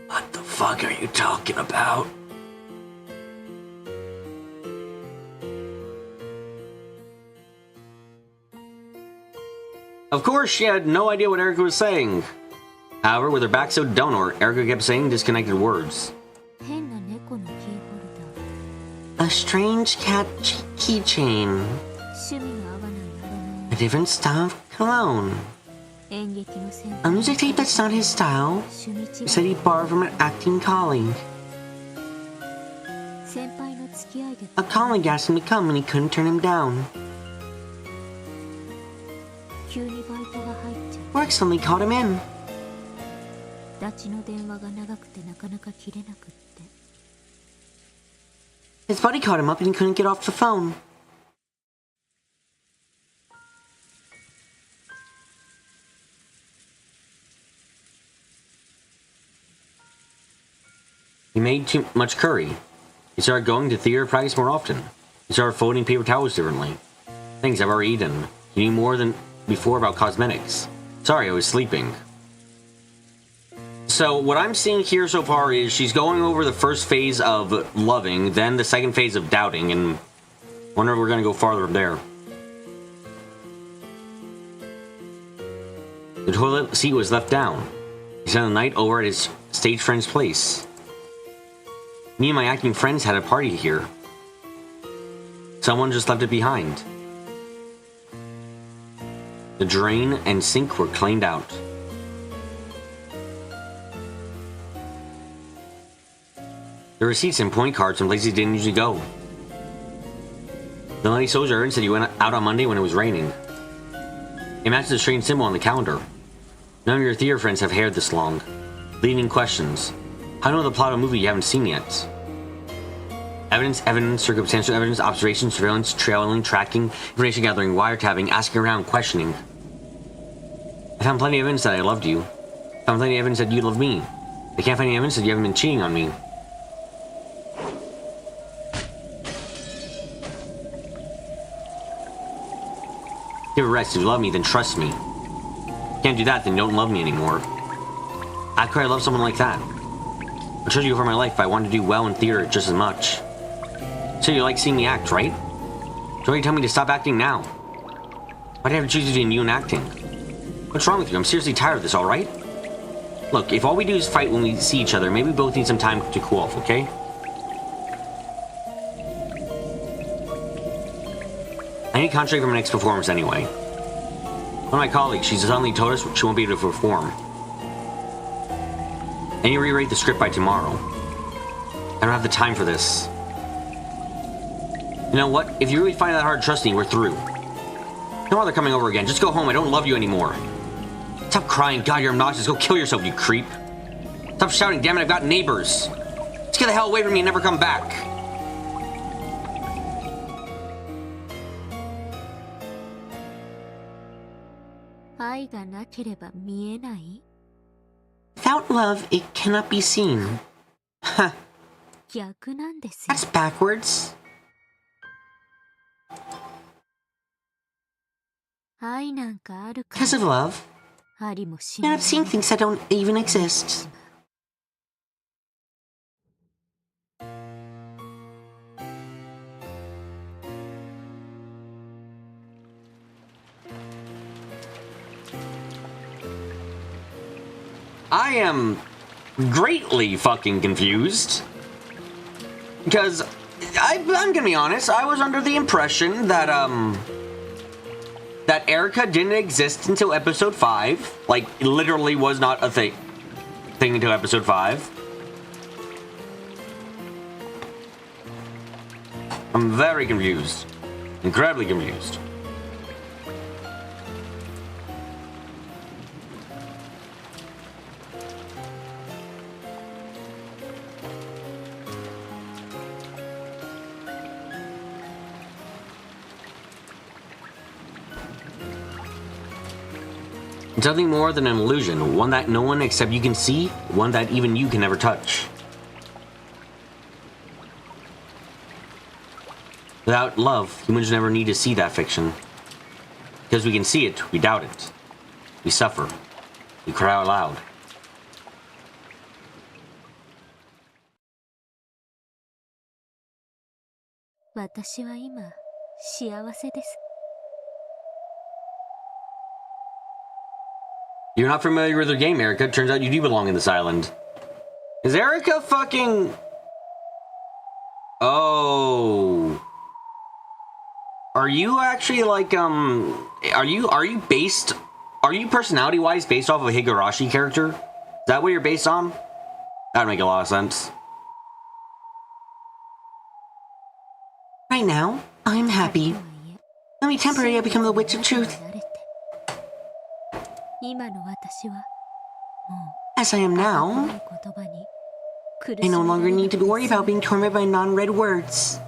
What the fuck are you talking about? Of course, she had no idea what Erica was saying. However, with her back so to Delnor, Erica kept saying disconnected words. 変な猫のキーホル A strange cat keychain. ダー。趣味の合わないア A different style of cologne. 演劇の先 A 輩。 music tape that's not his style. 趣味違 He said い。 he borrowed from an acting colleague. 先輩の付き合いで A colleague asked him to come and he couldn't turn him down. 急にバイトが入っちゃう。 Work suddenly called him in. ダチの電話が長くてなかなか切れなくって。 His buddy called him up and he couldn't get off the phone. He made too much curry. He started going to theater practice more often. You started folding paper towels differently. Thanks, I've already eaten. You knew more than before about cosmetics. Sorry, I was sleeping. So what I'm seeing here so far is she's going over the first phase of loving, then the second phase of doubting, and I wonder if we're going to go farther from there. The toilet seat was left down. He spent the night over at his stage friend's place. Me and my acting friends had a party here. Someone just left it behind. The drain and sink were cleaned out. There were receipts and point cards in places he didn't usually go. The lady soldier said you went out on Monday when it was raining. It matches the strange symbol on the calendar. None of your theater friends have hair this long. Leading questions. How do you know the plot of a movie you haven't seen yet? Evidence, circumstantial evidence, observation, surveillance, trailing, tracking, information gathering, wiretapping, asking around, questioning. I found plenty of evidence that I loved you. I found plenty of evidence that you loved me. I can't find any evidence that you haven't been cheating on me. Give a rest. If you love me, then trust me. Can't do that, then you don't love me anymore. How could I love someone like that? I chose you over my life, but I wanted to do well in theater just as much. So you like seeing me act, right? So you tell me to stop acting now? Why do I have to choose between you and acting? What's wrong with you? I'm seriously tired of this, alright? Look, if all we do is fight when we see each other, maybe we both need some time to cool off, okay? I need contract for my next performance anyway. One of my colleagues, she suddenly told us she won't be able to perform. I need to rewrite the script by tomorrow. I don't have the time for this. You know what? If you really find that hard to trust me, we're through. Don't bother coming over again. Just go home. I don't love you anymore. Stop crying. God, you're obnoxious. Go kill yourself, you creep. Stop shouting. Damn it, I've got neighbors. Just get the hell away from me and never come back. Without love, it cannot be seen. Huh. That's backwards. Because of love, you end up seeing things that don't even exist. I am greatly fucking confused. Because, I'm gonna be honest, I was under the impression that, that Erica didn't exist until episode 5. Like, it literally was not a thing until episode 5. I'm very confused. Incredibly confused. It's nothing more than an illusion, one that no one except you can see, one that even you can never touch. Without love, humans never need to see that fiction. Because we can see it, we doubt it. We suffer. We cry out loud. You're not familiar with her game, Erica. Turns out you do belong in this island. Is Erica fucking... Oh... Are you actually like, are you personality-wise based off of a Higurashi character? Is that what you're based on? That would make a lot of sense. Right now, I'm happy. Let me temporarily become the Witch of Truth. As I am now, I no longer need to worry about being tormented by non-read words.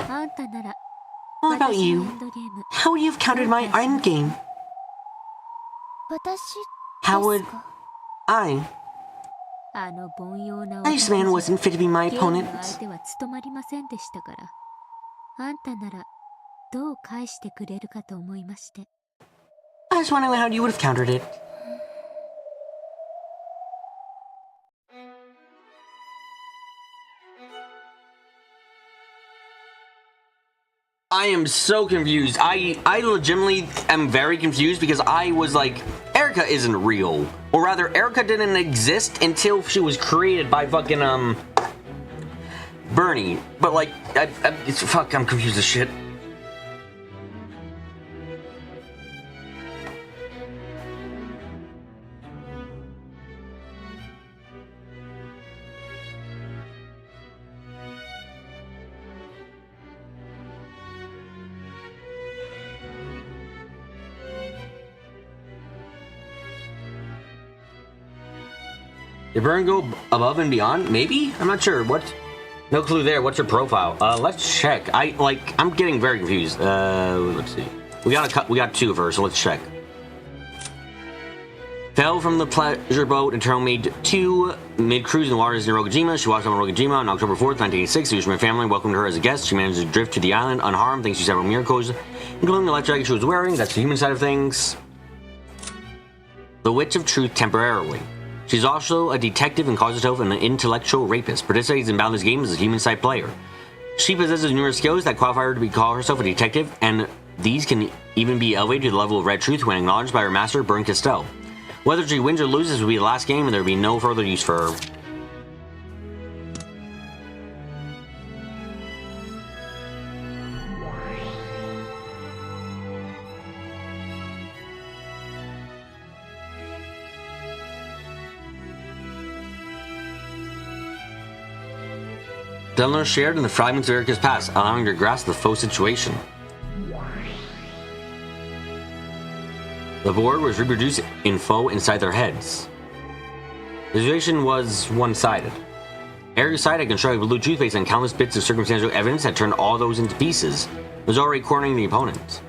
あんたなら What about 私の you? エンドゲーム How would you have countered my end game? 私 How で would すか I? あの凡庸な This man 男じゃ wasn't fit to be my ゲームの opponent. 相手は務まりませんでしたからあんたならどう返してくれるかと思いまして I was wondering how you would have countered it. I am so confused. I legitimately am very confused because I was like, Erica isn't real. Or rather, Erica didn't exist until she was created by fucking, Bernie. But like, I'm confused as shit. Did Vern go above and beyond? Maybe? I'm not sure. What? No clue there. What's her profile? Let's check. I'm getting very confused. Let's see. We got two of her, so let's check. Fell from the pleasure boat and Turtle made 2 mid-cruise in the waters near Rokujima. She walked on Rokujima on October 4th, 1986. The Ushima family welcomed her as a guest. She managed to drift to the island unharmed thanks to several miracles, including the life jacket she was wearing. That's the human side of things. The Witch of Truth temporarily. She's also a detective and calls herself an intellectual rapist. Participates in boundless games as a human side player. She possesses numerous skills that qualify her to call herself a detective, and these can even be elevated to the level of Red Truth when acknowledged by her master, Bern Castell. Whether she wins or loses will be the last game, and there will be no further use for her. Delnor shared in the fragments of Erica's past, allowing her to grasp the faux situation. The board was reproduced in faux inside their heads. The situation was one-sided. Erica's side had constructed blue truth based on countless bits of circumstantial evidence that turned all those into pieces. It was already cornering the opponent.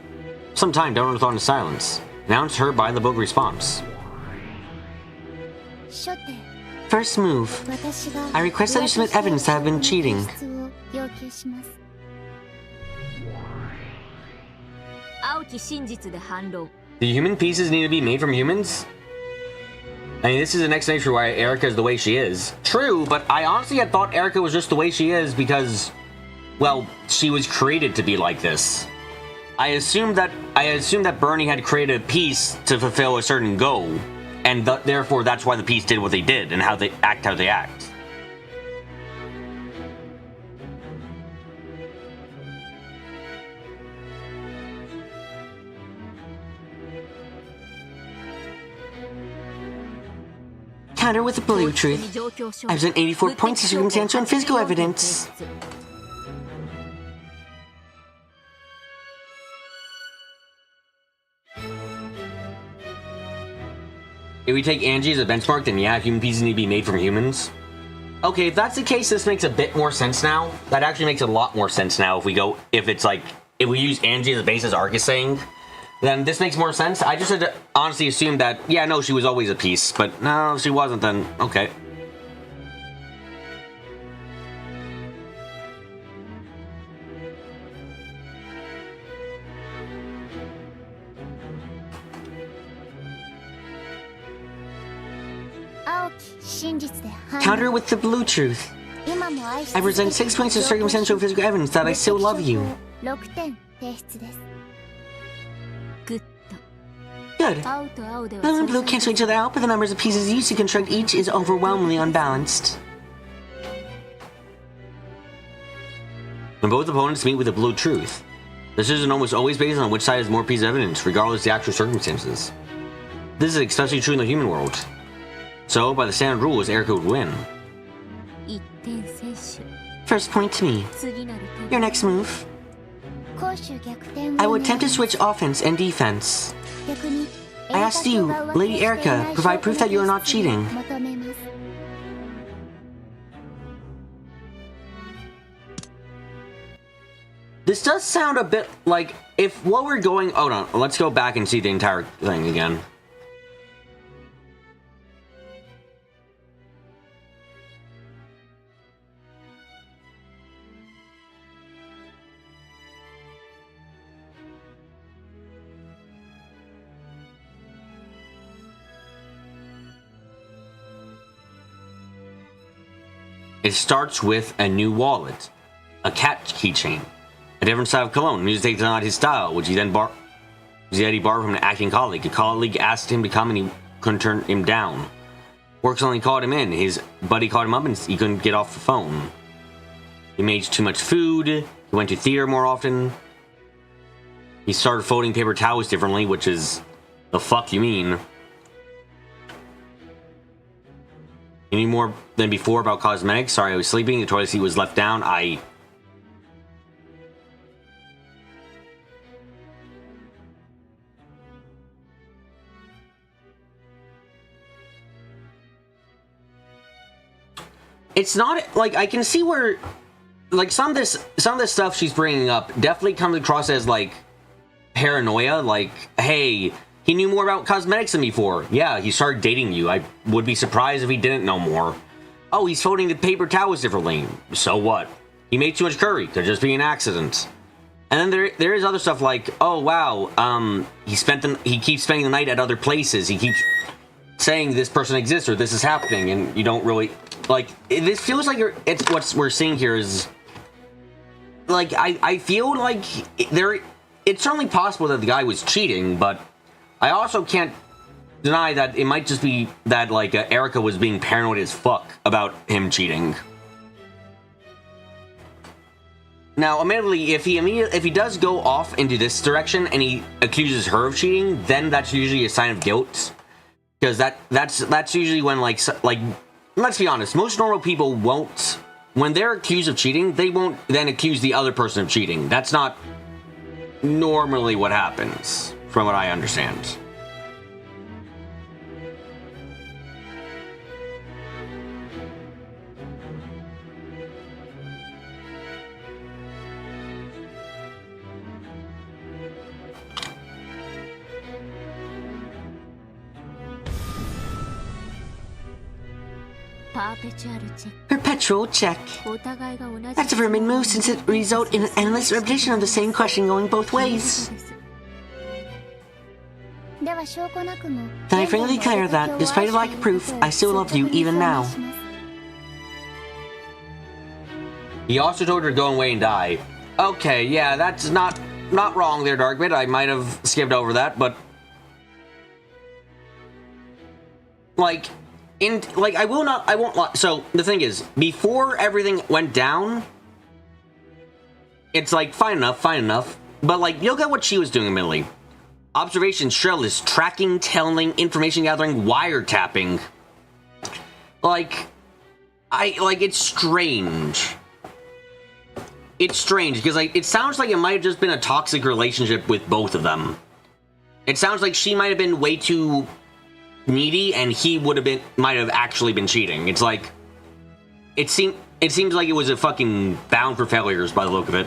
Some time, Delnor thought in silence, announced her by the book response. 初手 First move. 私が I request that you submit evidence that I've been cheating. 提出を要求します青き真実で反論 Do human pieces need to be made from humans? I mean, this is an explanation for why Erica is the way she is. True, but I honestly had thought Erica was just the way she is because, well, she was created to be like this. I assumed that Bernie had created a piece to fulfill a certain goal, and therefore that's why the piece did what they did and how they act. Counter with the blue truth. I present 84 points of circumstantial and physical evidence. If we take Angie as a benchmark, then yeah, human pieces need to be made from humans. Okay, if that's the case, this makes a bit more sense now. That actually makes a lot more sense now if we use Angie as a base, as Ark is saying. Then this makes more sense. I just had to honestly assume that, yeah, no, she was always a piece. But no, she wasn't then. Okay. Counter with the blue truth. I present 6 points of circumstantial and physical evidence that I still love you. 6点提出ですグッド Good. 青と青では Blue and blue cancel each other out, but the numbers of pieces used to construct each is overwhelmingly unbalanced. When both opponents meet with the blue truth, the decision almost always based on which side has more pieces of evidence, regardless of the actual circumstances. This is especially true in the human world. So, by the standard rules, Erica would win. 1点先取 First point to me. 次なる手 Your next move. 攻守逆転 I will attempt to switch offense and defense. 逆に I asked you, Lady Erica, provide proof that you are not cheating. 求めます I This does sound a bit like if what we're going... Hold on, let's go back and see the entire thing again. It starts with a new wallet, a cat keychain, a different style of cologne. Music takes on his style, which he borrowed from an acting colleague. A colleague asked him to come and he couldn't turn him down. Work suddenly called him in. His buddy called him up and he couldn't get off the phone. He made too much food. He went to theater more often. He started folding paper towels differently, which is the fuck you mean. Any more than before about cosmetics? Sorry, I was sleeping. The toilet seat was left down. It's not like I can see where, like some of this stuff she's bringing up definitely comes across as like paranoia. Like, hey, he knew more about cosmetics than before. Yeah, he started dating you. I would be surprised if he didn't know more. Oh, he's folding the paper towels differently. So what? He made too much curry. Could just be an accident. And then there is other stuff like, oh wow, he keeps spending the night at other places. He keeps saying this person exists or this is happening, and you don't really like. This feels like it's what we're seeing here is like I feel like it's certainly possible that the guy was cheating, but I also can't deny that it might just be that like Erica was being paranoid as fuck about him cheating. Now, admittedly, if he does go off into this direction and he accuses her of cheating, then that's usually a sign of guilt, because that's usually when like let's be honest, most normal people won't, when they're accused of cheating, they won't then accuse the other person of cheating. That's not normally what happens, from what I understand. Perpetual check. That's a vermin move since it results in an endless repetition of the same question going both ways. Then I frankly declare that, despite a lack of proof, I still love you even now. He also told her to go away and die. Okay, yeah, that's not wrong there, Darkbit. I might have skipped over that, but I won't. So the thing is, before everything went down, it's like fine enough. But like, look at what she was doing admittedly. Observation, Shrill tracking, telling, information gathering, wiretapping. It's strange. It's strange because it sounds like it might have just been a toxic relationship with both of them. It sounds like she might have been way too needy and he might have actually been cheating. It's like it seems like it was a fucking bound for failures by the look of it.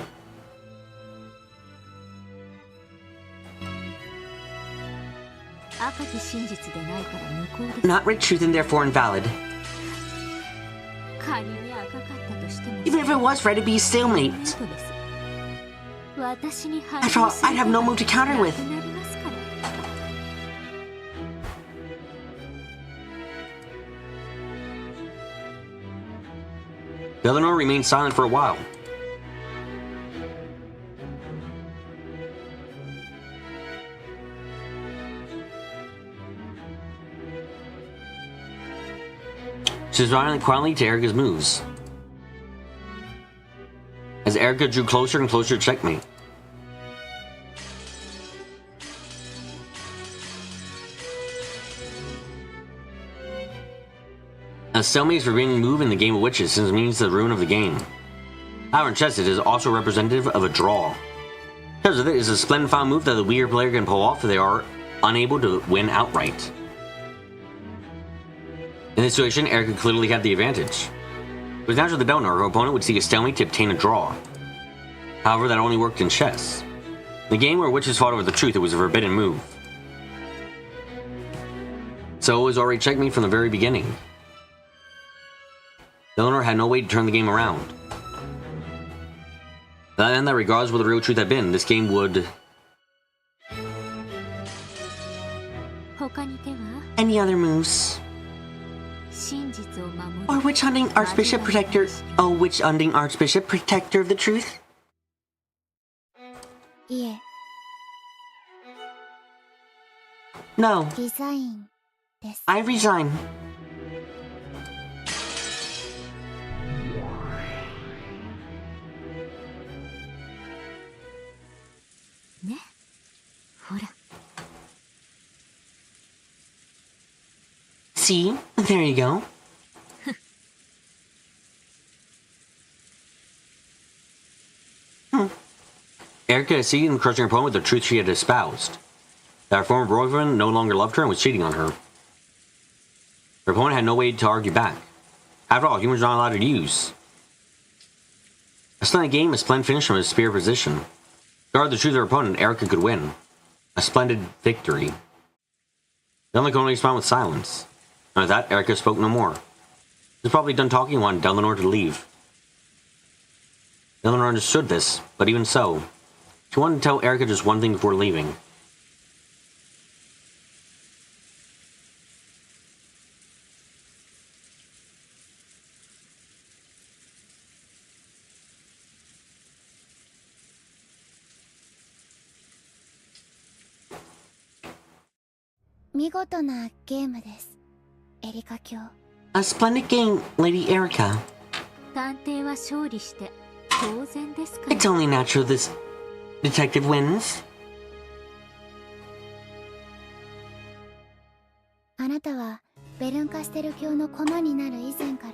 Not red truth and therefore invalid. Even if it was red, it'd be a stalemate. After all, I'd have no move to counter with. Eleanor remained silent for a while. She responded quietly to Erica's moves. As Erica drew closer and closer to checkmate. A stalemate is forbidden move in the game of witches, since it means the ruin of the game. However, in chess, it is also representative of a draw. Because of it is a splendid final move that the weaker player can pull off if they are unable to win outright. In this situation, Erica clearly had the advantage. It was natural to the donor, her opponent would seek a stalemate to obtain a draw. However, that only worked in chess. In a game where witches fought over the truth, it was a forbidden move. So it was already checkmate from the very beginning. Eleanor had no way to turn the game around. That meant that regardless of what the real truth had been, this game would... Any other moves? Or witch hunting Archbishop Protector... Oh, witch hunting Archbishop Protector of the Truth? No. I resign. See? There you go. Erica is seeing and crushing her opponent with the truth she had espoused. That her former boyfriend no longer loved her and was cheating on her. Her opponent had no way to argue back. After all, humans are not allowed to use. A splendid game, a splendid finish from a spear position. Regardless of the truth of her opponent, Erica could win. A splendid victory. The only could only respond with silence. And with that, Erica spoke no more. She was probably done talking and wanted Eleanor to leave. Eleanor understood this, but even so, she wanted to tell Erica just one thing before leaving. A splendid game, Lady Erica. It's only natural this detective wins. あなたはベルンカステル教の駒になる以前から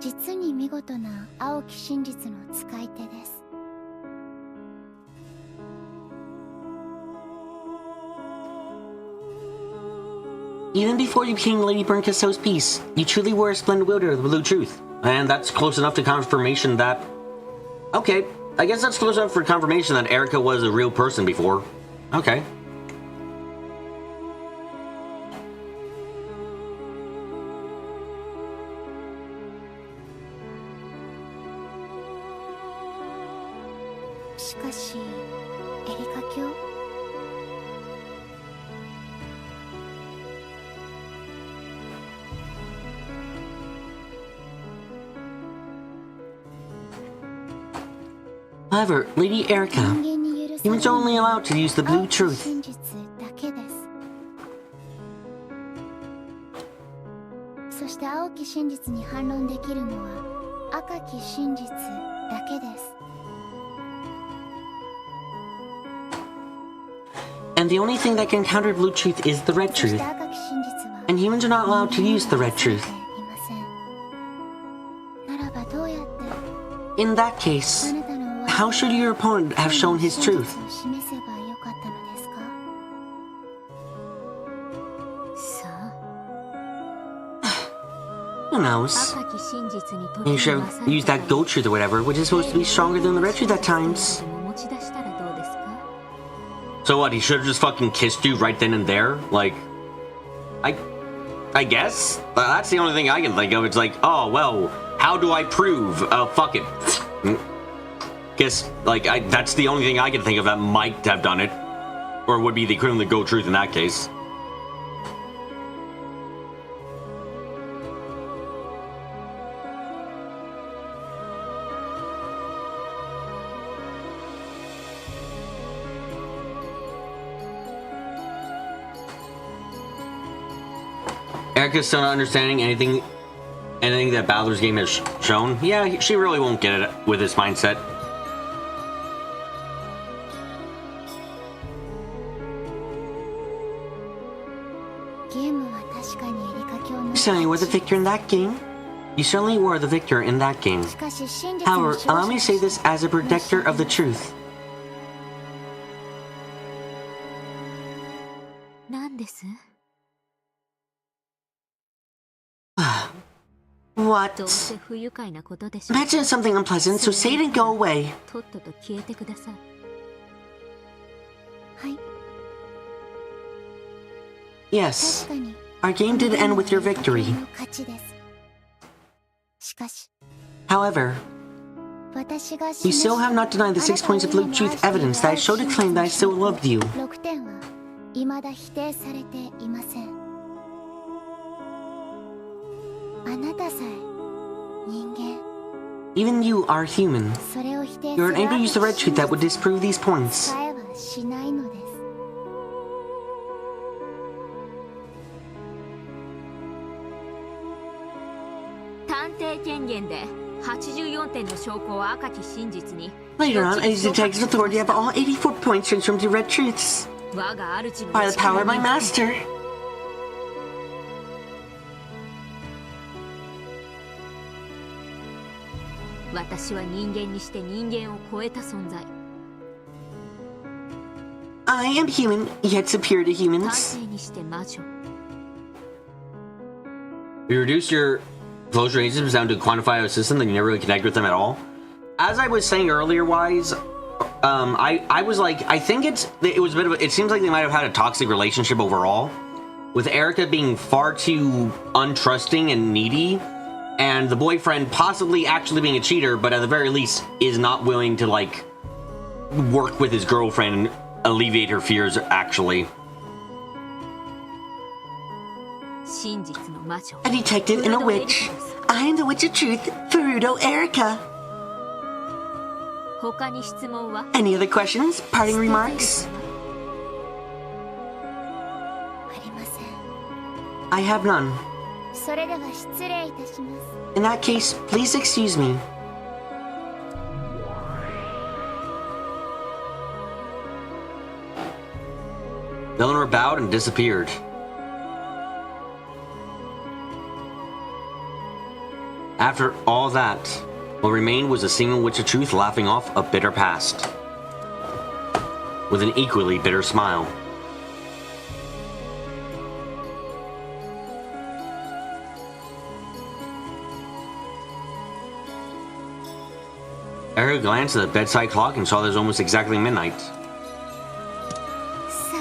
実に見事な青き真実の使い手です。 Even before you became Lady Berncastle's piece, you truly were a splendid wielder of the blue truth. And that's close enough to confirmation that... Okay, I guess that's close enough for confirmation that Erica was a real person before. Okay. However, Lady Erica, humans are only allowed to use the blue truth. And the only thing that can counter blue truth is the red truth. And humans are not allowed to use the red truth. In that case, how should your opponent have shown his truth? Who knows? You should have used that gold truth or whatever, which is supposed to be stronger than the red truth at times. So what, he should have just fucking kissed you right then and there? Like, I guess? That's the only thing I can think of. It's like, oh, well, how do I prove? Fuck it. Guess, like, that's the only thing I can think of that might have done it. Or would be the equivalent of gold truth in that case. Erica's still not understanding anything that Baldur's game has shown. Yeah, she really won't get it with this mindset. You certainly were the victor in that game. You certainly were the victor in that game. However, allow me to say this as a protector of the truth. What? どうせ不愉快なことでしょ。 Imagine something unpleasant, so say it and go away. とっとと消えてください。はい、 Yes, 確かに our game did end with your victory. の勝ちです。しかし However, 私が you 示した still have not denied the 6 points of Luke truth evidence that I showed to claim that I still loved you. 6点は未だ否定されていません。あなたさえ人間。 Even you are human. それを否定す You're る unable to use the red truth that would disprove these points. さえはしないのです。探偵権限で84点の証拠を赤き真実に。 Later on, I used the detective authority to have all 84 points transformed to red truths. 我が主の By the power of my master. 私は人間にして人間を超えた存在。 I am human, yet superior to 探 humans. 偵にして魔女。 You reduce your closure agents down to a quantifiable system that you never really connect with them at all. As I was saying earlier, Wise, I was like, I think it was a bit of it seems like they might have had a toxic relationship overall, with Erica being far too untrusting and needy, and the boyfriend possibly actually being a cheater, but at the very least is not willing to like work with his girlfriend and alleviate her fears actually. 真実の魔女。 A detective and a witch. I am the witch of truth, Furuto Erica. 他に質問は？ Any other questions? Parting remarks? ありません。 I have none. それでは失礼いたします。 In that case, please excuse me. Eleanor bowed and disappeared. After all that, what remained was a single witch of truth laughing off a bitter past. With an equally bitter smile. Erica glanced at the bedside clock and saw that it was almost exactly midnight. さあ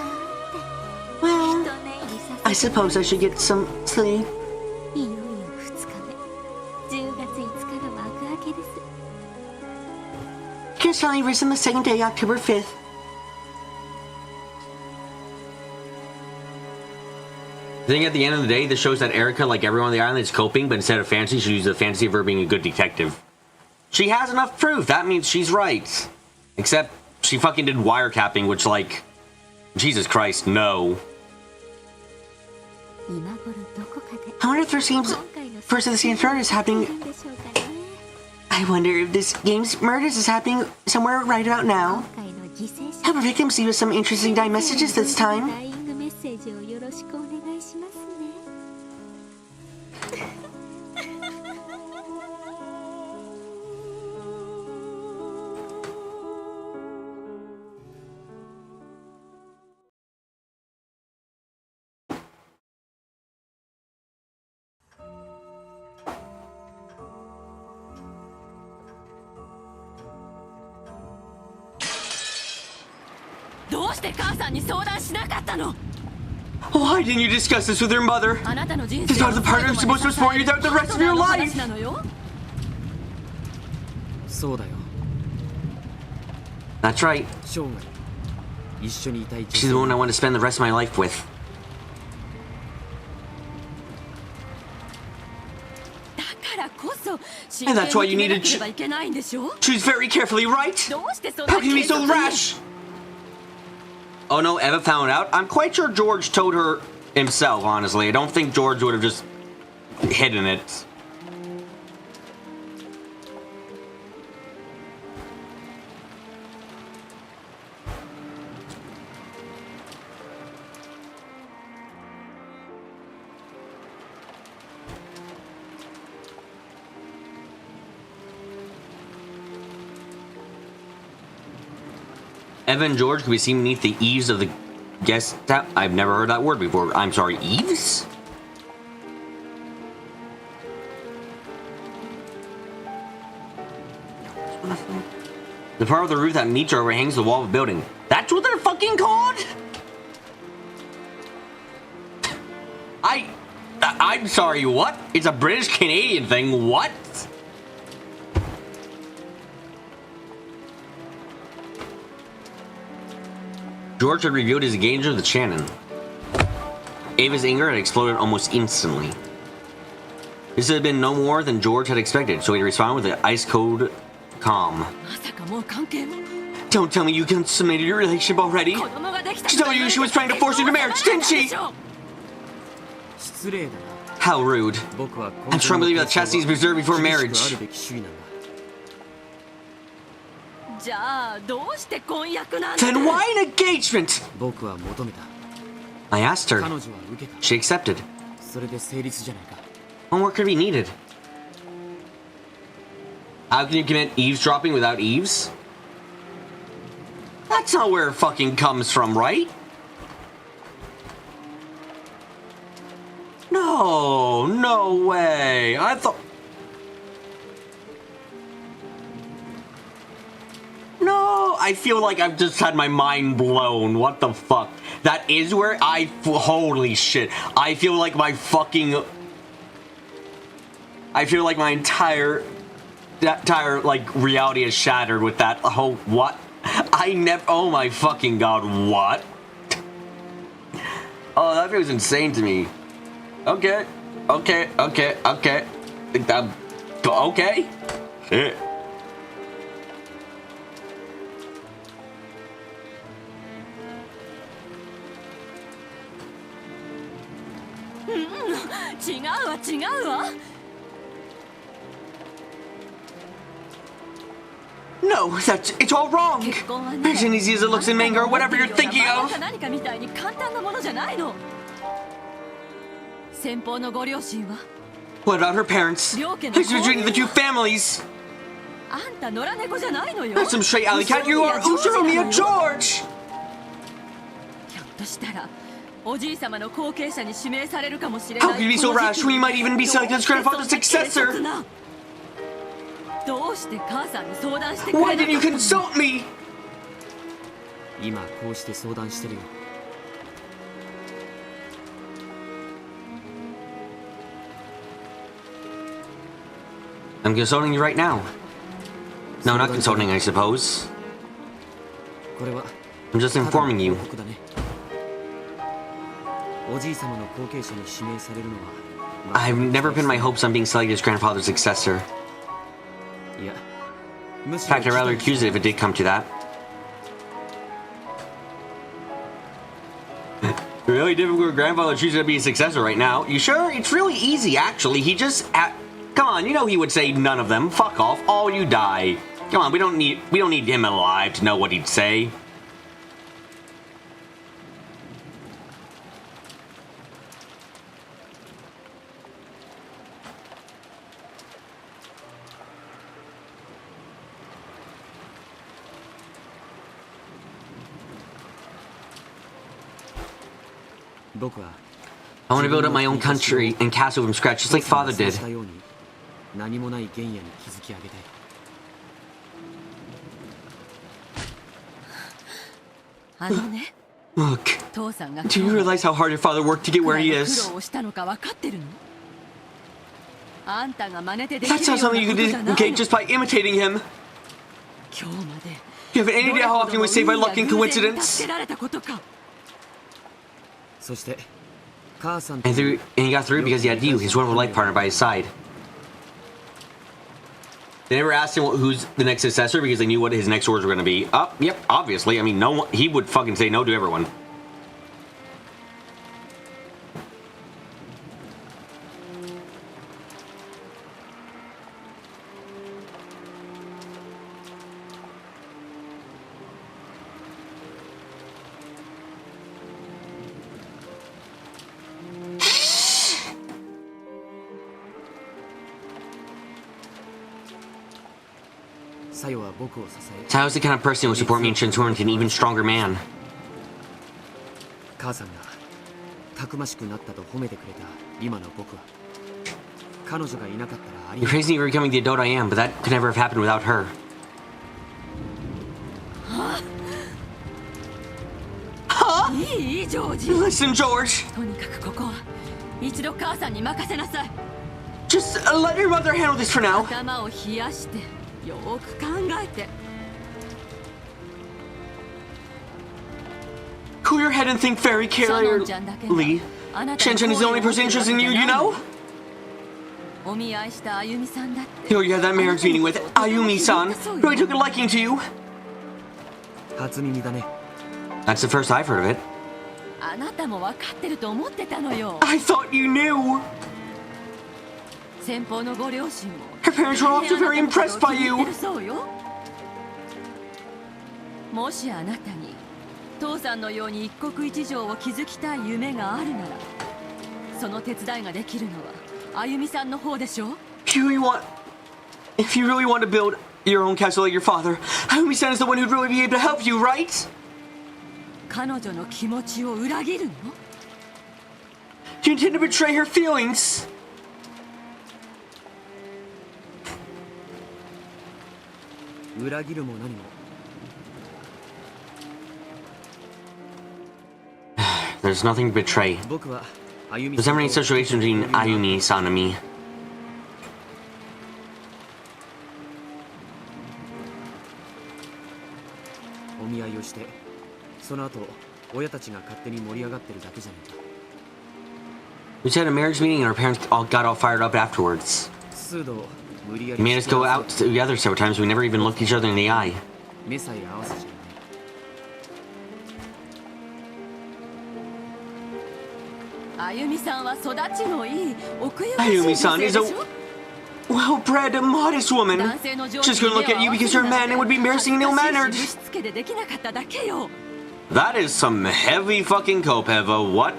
Well, 一寝入りさせ I suppose I should get some sleep. いよいよ2日目。10月5日の幕開けです。 Here's finally risen the second day, October 5th. I think at the end of the day, this shows that Erica, like everyone on the island, is coping, but instead of fantasy, she uses the fantasy of her being a good detective. She has enough proof. That means she's right. Except she fucking did wiretapping, which, like, Jesus Christ, no. 今頃どこかで I wonder if first of the season murder is happening. なんでしょうかね。 I wonder if this game's murders is happening somewhere right about now. 今回の犠牲者 Have our victims leave us some interesting die messages this ダ time. イイングメッセージをよろしくお願いしますね。 どうして母さんに相談しなかったの？ Why didn't you discuss this with your mother? あなたの人 This 生 is the partner who's supposed to support you throughout the rest of your 話 life! なのよ。そうだよ。 That's right. 生涯一緒にいたい女 She's the 性 one I want to spend the rest of my life with. だからこそ真 And 剣 that's why に you 決めな needed ければいけないんでしょ？ Choose very carefully, right? どうしてそんな How can you be 計 so 画に rash? Oh no, Eva found out? I'm quite sure George told her himself, honestly. I don't think George would have just hidden it. Eva and George could be seen beneath the eaves of the guest house. I've never heard that word before. I'm sorry, eaves? the fuck? The part of the roof that meets or overhangs the wall of a building. That's what they're fucking called? I'm sorry, what? It's a British Canadian thing, what? George had revealed his engagement with Shannon. Ava's anger had exploded almost instantly. This had been no more than George had expected, so he responded with an ice-cold calm. Don't tell me you consummated your relationship already. She told you she was trying to force you to marriage, didn't she? How rude. I'm strongly believe that chastity is reserved before marriage. Then why an engagement? I asked her. She accepted. What more could be needed? How can you commit eavesdropping without eaves? That's not where it fucking comes from, right? No, no way. I thought... No, I feel like I've just had my mind blown. What the fuck? That is where holy shit. I feel like my fucking... I feel like my entire like reality is shattered with that whole what? Oh my fucking god, what? Oh, that feels insane to me. Okay. Okay. Shit. No, it's all wrong. As easy as it looks in manga or whatever you're thinking of. What about her parents? Who's between the two families? That's some straight alley cat. You are Ushiro George. How could you be so rash when you might even be selected as grandfather's successor? Why didn't you consult me? I'm consulting you right now. No, not consulting, I suppose. I'm just informing you. I've never pinned my hopes on being selected as grandfather's successor. In fact, I'd rather accuse it if it did come to that. Really difficult for grandfather choosing to be a successor right now. You sure? It's really easy, actually. He just... Come on, you know he would say none of them. Fuck off. All you die. Come on, we don't need him alive to know what he'd say. I want to build up my own country and castle from scratch, just like father did. Look, do you realize how hard your father worked to get where he is? That's not something you can indicate just by imitating him. Do you have any idea how often he was saved by luck and coincidence? And he got through because he had you, his wonderful life partner, by his side. They never asked him who's the next successor because they knew what his next orders were going to be. Yep, obviously. I mean, no one, he would fucking say no to everyone. Tayo's the kind of person who will support me and transform into an even stronger man. You praised me for becoming the adult I am, but that could never have happened without her. いジョージ。 Listen, George. とにかくここは一度母さんに任せなさい。 Just let your mother handle this for now. 頭を冷やしてよーく考えて。 Cool your head and think very シャノンちゃんだけが carefully. あなたに Chen Chen is the only person interested in you, you know? お見合いしたあゆみさんだって。 Who you had that marriage meeting with, Ayumi-san, who I took a liking to. 初耳だね。 That's the first I've heard of it. あなたも分かってると思ってたのよ。 I thought you knew. 先方のご両親も Her parents were also very impressed by you. そうよ。もしあなたに父さんのように一国一城を築きたい夢があるなら、その手伝いができるのはあゆみさんの方でしょ。 If you really want to build your own castle like your father, Ayumi-san is the one who'd really be able to help you, right? 彼女の気持ちを裏切るの？ Do you intend to betray her feelings? 裏切るも何も。 There's nothing to betray. 僕はあゆみ There's さん never any と situation between Ayumi-san and me. お見合いをして、その後親たちが勝手に盛り上がってるだけじゃないか。 We just had a marriage meeting and our parents got all fired up afterwards. 数度無理や He り made us go out together several times. We never even looked each other in the eye. 目さえ合わせちゃうね。 あゆみさんは育ちのいい奥ゆかしい Ayumi-san 女 is 性 a でしょ。 well-bred, modest woman. 男性の上 Just 司に couldn't look 目 at を you 合わ because せ you're る a なん man て and would be embarrassing and 恥ずかしいし ill-mannered. ぶしつけでできなかっただけよ。 That is some heavy fucking cope, Eva. What?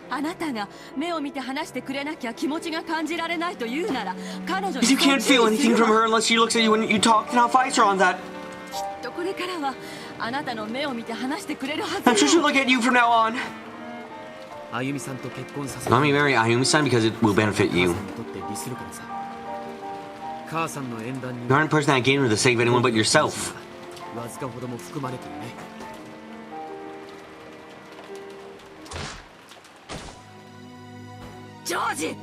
あなたが目を見て話してくれなきゃ気持ちが感じられないと言うなら、彼女に If you そう can't 注 feel 意す anything る from わ。 her unless she looks at you when you talk, then I'll fight her on that. きっとこれからはあなたの目を見て話してくれるは I'm ず sure she'll よ。 look at you from now on. あゆみさんと結婚させ Let me marry Ayumi-san because it will benefit 母 you. さんにとって利するからさ。母さんの縁談に You aren't a person that game to save anyone but yourself. わずかほども含まれているね。 ジョージ、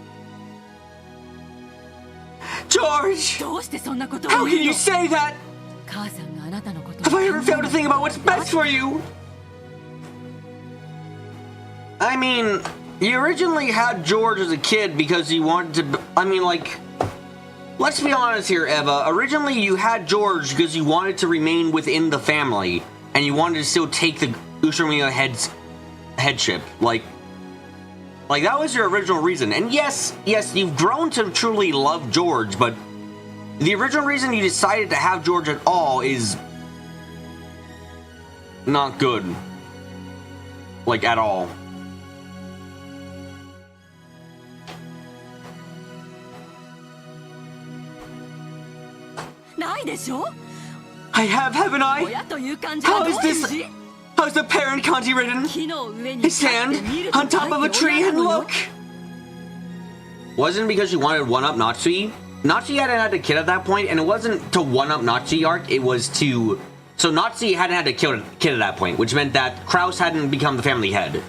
George! どうしてそんなことを How 言 can う you の？ say that? 母さんがあなたのことを Have I ever failed to think about what's best for you? I mean, you originally had George as a kid because you wanted to. I mean, like, let's be honest here, Eva. Originally, you had George because you wanted to remain within the family and you wanted to still take the Ushiromiya headship. Like that was your original reason. And yes, you've grown to truly love George, but the original reason you decided to have George at all is not good. Like, at all. I have, haven't I? 親という感じは How どう is いう this? 字？ How's the parent kanji written? 木の上に His 立って hand 見ると on top of a 太陽 tree な and のよ。 look. Wasn't it because she wanted to one-up Natsui? Natsui hadn't had a kid at that point, and it wasn't to one-up Natsui arc, it was to... So Natsui hadn't had a kid at that point, which meant that Kraus hadn't become the family head.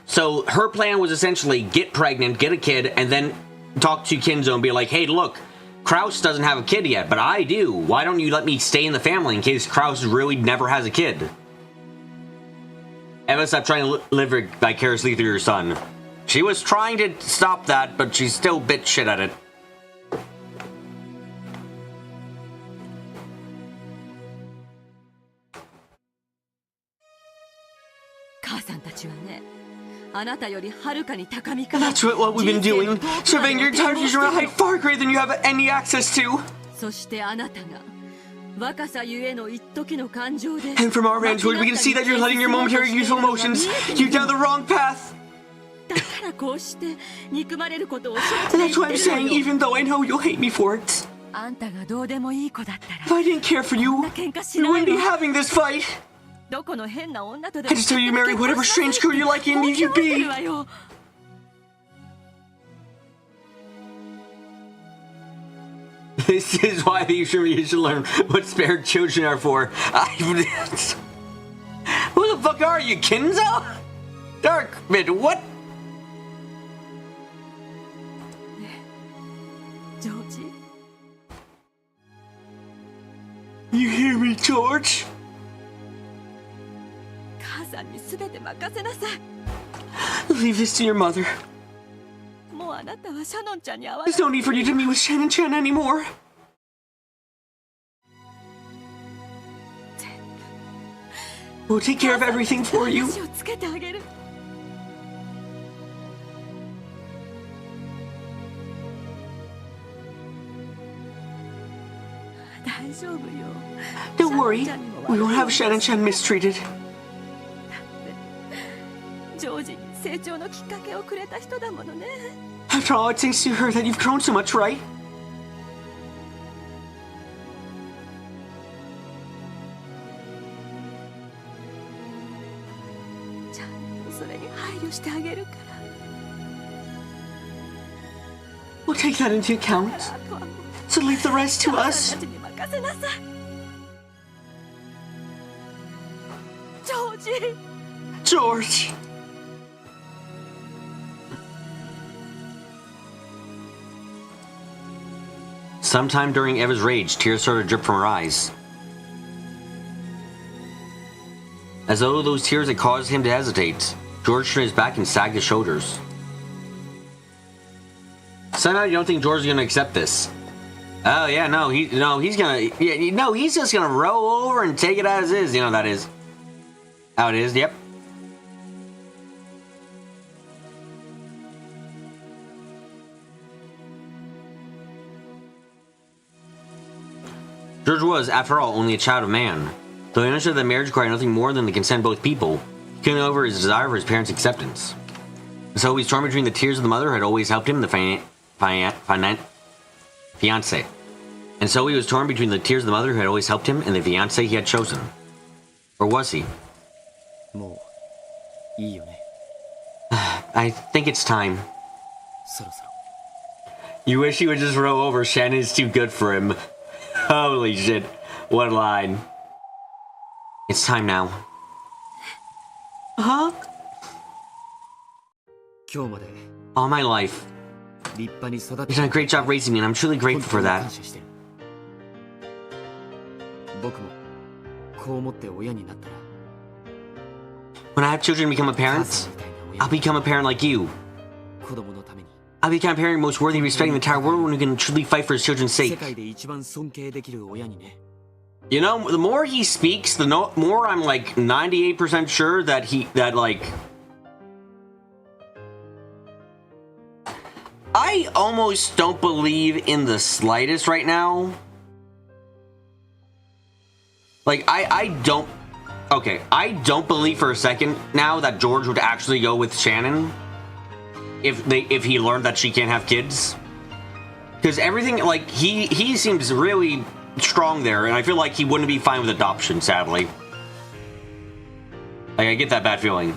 So her plan was essentially get pregnant, get a kid, and then talk to Kinzo and be like, hey, look, Kraus doesn't have a kid yet, but I do. Why don't you let me stay in the family in case Kraus really never has a kid? Eva, stop trying to live vicariously through your son. She was trying to stop that, but she's still bit shit at it. 母さんたちはね、あなたよりはるかに高みから That's what we've been 人生の doing. 遠くまで Surveying your を展 entire 望 future して on a る height far greater than you have any access to. そしてあなたが若さゆえの一時の感情で And from our vantage point, we can see that you're letting your momentary youthful emotions you down the wrong path. だからこうして憎まれることを承知 And で that's 言 why っ I'm てるの saying, よ。 even though I know you'll hate me for it, あんたがどうでもいい子だった if ら I didn't care for こん you, な喧嘩し we ない wouldn't be の。 having this fight. どこの変な女とで I just tell you, marry whatever strange girl you like and leave you 本気を出して be. るわよ。 This is why you should learn what spared children are for. Who the fuck are you, Kinzo? Dark mid, what? ジョージ You hear me, George? 母さんに全て任せなさい Leave this to your mother. もうあなたはシャノンちゃんに会わ There's no need for you to meet with Shannon Chan anymore. 'We'll take care of everything for you. 話をつけてあげる 大丈夫よ Don't worry. We won't have Shannon Chan mistreated. ジョージに成長のきっかけをくれた人だものね After all, it's thanks to her that you've grown so much, right? ちゃんとそれに配慮してあげるから We'll take that into account. あとはもう So leave the rest to 母 us. さんたちに任せなさいジョージ George. Sometime during Eva's rage, tears started to drip from her eyes. As though those tears had caused him to hesitate, George turned his back and sagged his shoulders. Somehow you don't think George is gonna accept this. Oh yeah, he's just gonna roll over and take it as is. You know that is how it is. Yep. George was, after all, only a child of man. Though he understood that marriage required nothing more than the consent of both people, he couldn't get over his desire for his parents' acceptance. And so he was torn between the tears of the mother who had always helped him and the fiancé. And so he was torn between the tears of the mother who had always helped him and the fiancé he had chosen. Or was he? もういいよね I think it's time. そろそろ You wish he would just roll over. Shannon is too good for him. Holy shit. What a line. It's time now. Huh? 今日まで All my life. 立派に育 You've て done a great job raising me, and I'm truly 本 grateful 当 for に that. 感謝してる僕もこう思って親になったら When I have children and become a 母 parent, さんみたいな I'll 親 become a parent like you. 子供のために I'll become a parent most worthy of respecting the entire world, one who can truly fight for his children's 世 sake. 界で一番尊敬できる親にね You know, the more he speaks, the more I'm like 98% sure that I almost don't believe in the slightest right now. Like, I don't believe for a second now that George would actually go with Shannon if he learned that she can't have kids. Because everything, like, he seems really strong there, and I feel like he wouldn't be fine with adoption, sadly. Like, I get that bad feeling.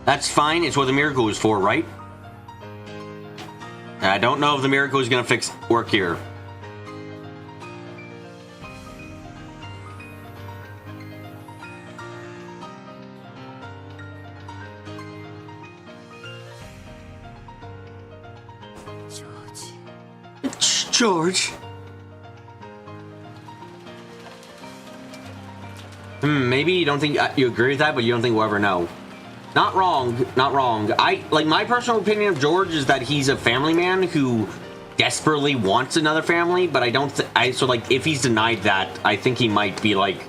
That's fine, it's what the miracle is for, right? I don't know if the miracle is gonna work here. George. Maybe you don't think you agree with that, but you don't think we'll ever know. Not wrong, not wrong. My personal opinion of George is that he's a family man who desperately wants another family, but I don't so like if he's denied that, I think he might be like,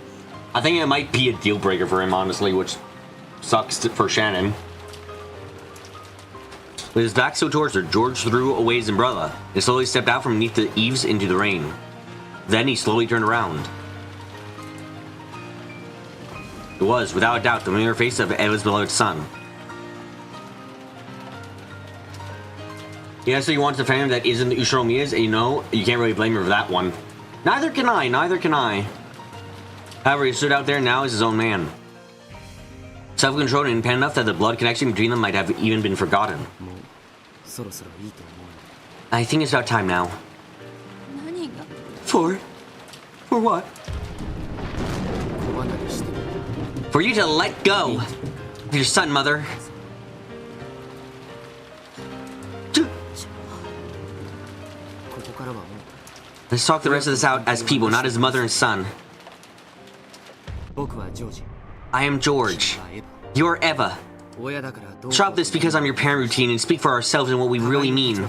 I think it might be a deal breaker for him, honestly, which sucks for Shannon. With his back so towards her, George threw away his umbrella and slowly stepped out from beneath the eaves into the rain. Then he slowly turned around. It was, without a doubt, the familiar face of Eva's beloved son. Yeah, so he wants a family that isn't Ushiromiya's, and you know, you can't really blame him for that one. Neither can I, neither can I. However, he stood out there now as his own man. Self-controlled and independent enough that the blood connection between them might have even been forgotten. もうそろそろいいと思うんだ。 I think it's about time now. 何が For what? 小離れして For you to let go of your son, mother. ここからはもう Let's talk the rest of this out as people, not as mother and son. 僕はジョージ。 I am George. 君はエヴァ You're Eva. 親だからどう Drop this because I'm your parent routine and speak for ourselves and what we really mean.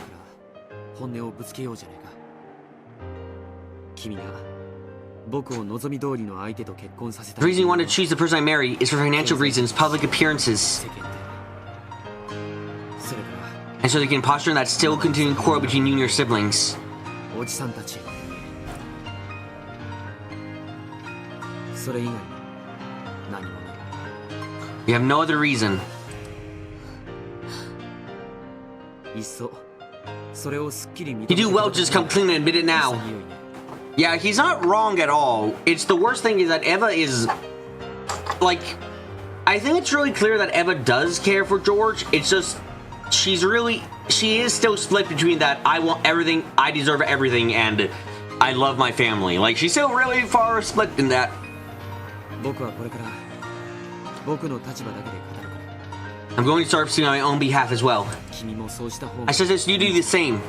本音をぶつけようじゃないか。君が僕を望み通りの相手と結婚させた The reason you want to choose the person I marry is for financial reasons, public appearances, 世間でそれから and so they can posture that still continuing quarrel between you and your siblings. おじさんたちへの家それ以外に何もない。 You have no other reason. いっそそれをすっきり認め You do well to just come clean and admit it now. Yeah, he's not wrong at all. It's the worst thing is that Eva is like, I think it's really clear that Eva does care for George. It's just she is still split between that I want everything, I deserve everything, and I love my family. Like, she's still really far split in that. 僕はこれから僕の立場だけで語るから I'm going to start speaking on my own behalf as well. 君もそうした方が I suggest you do the same.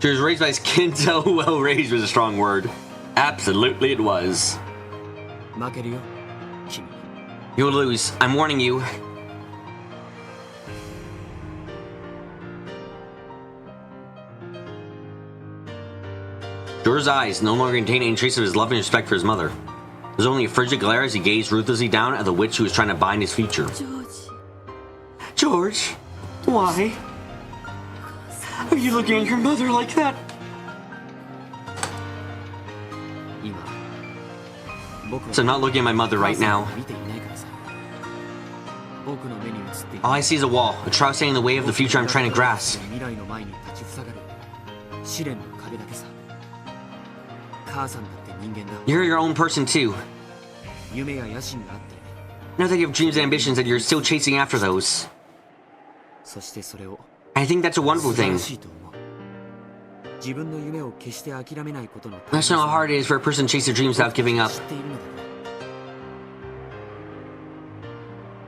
She was raised by his kid, so well raised was a strong word. Absolutely it was. 負けるよ君 You'll lose. I'm warning you. George's eyes no longer contained any trace of his love and respect for his mother. There was only a frigid glare as he gazed ruthlessly down at the witch who was trying to bind his future. ジョージ George, why are you looking at your mother like that? 今僕は So I'm not looking at my mother right now. 見ていないからさ僕の目に映っている All I see is a wall, a trial standing in the way of the future I'm trying to grasp. 未来の前に立ちふさがる試練の壁だけさ母さんだって人間だ You're your own person too. 夢や野心があって Now that you have dreams and ambitions that you're still chasing after those. そしてそれを I think that's a wonderful 素晴 thing. らしいと思う自分の夢を決して諦めないことの That's not how hard it is for a person to chase their dreams without giving up. 知っているのだ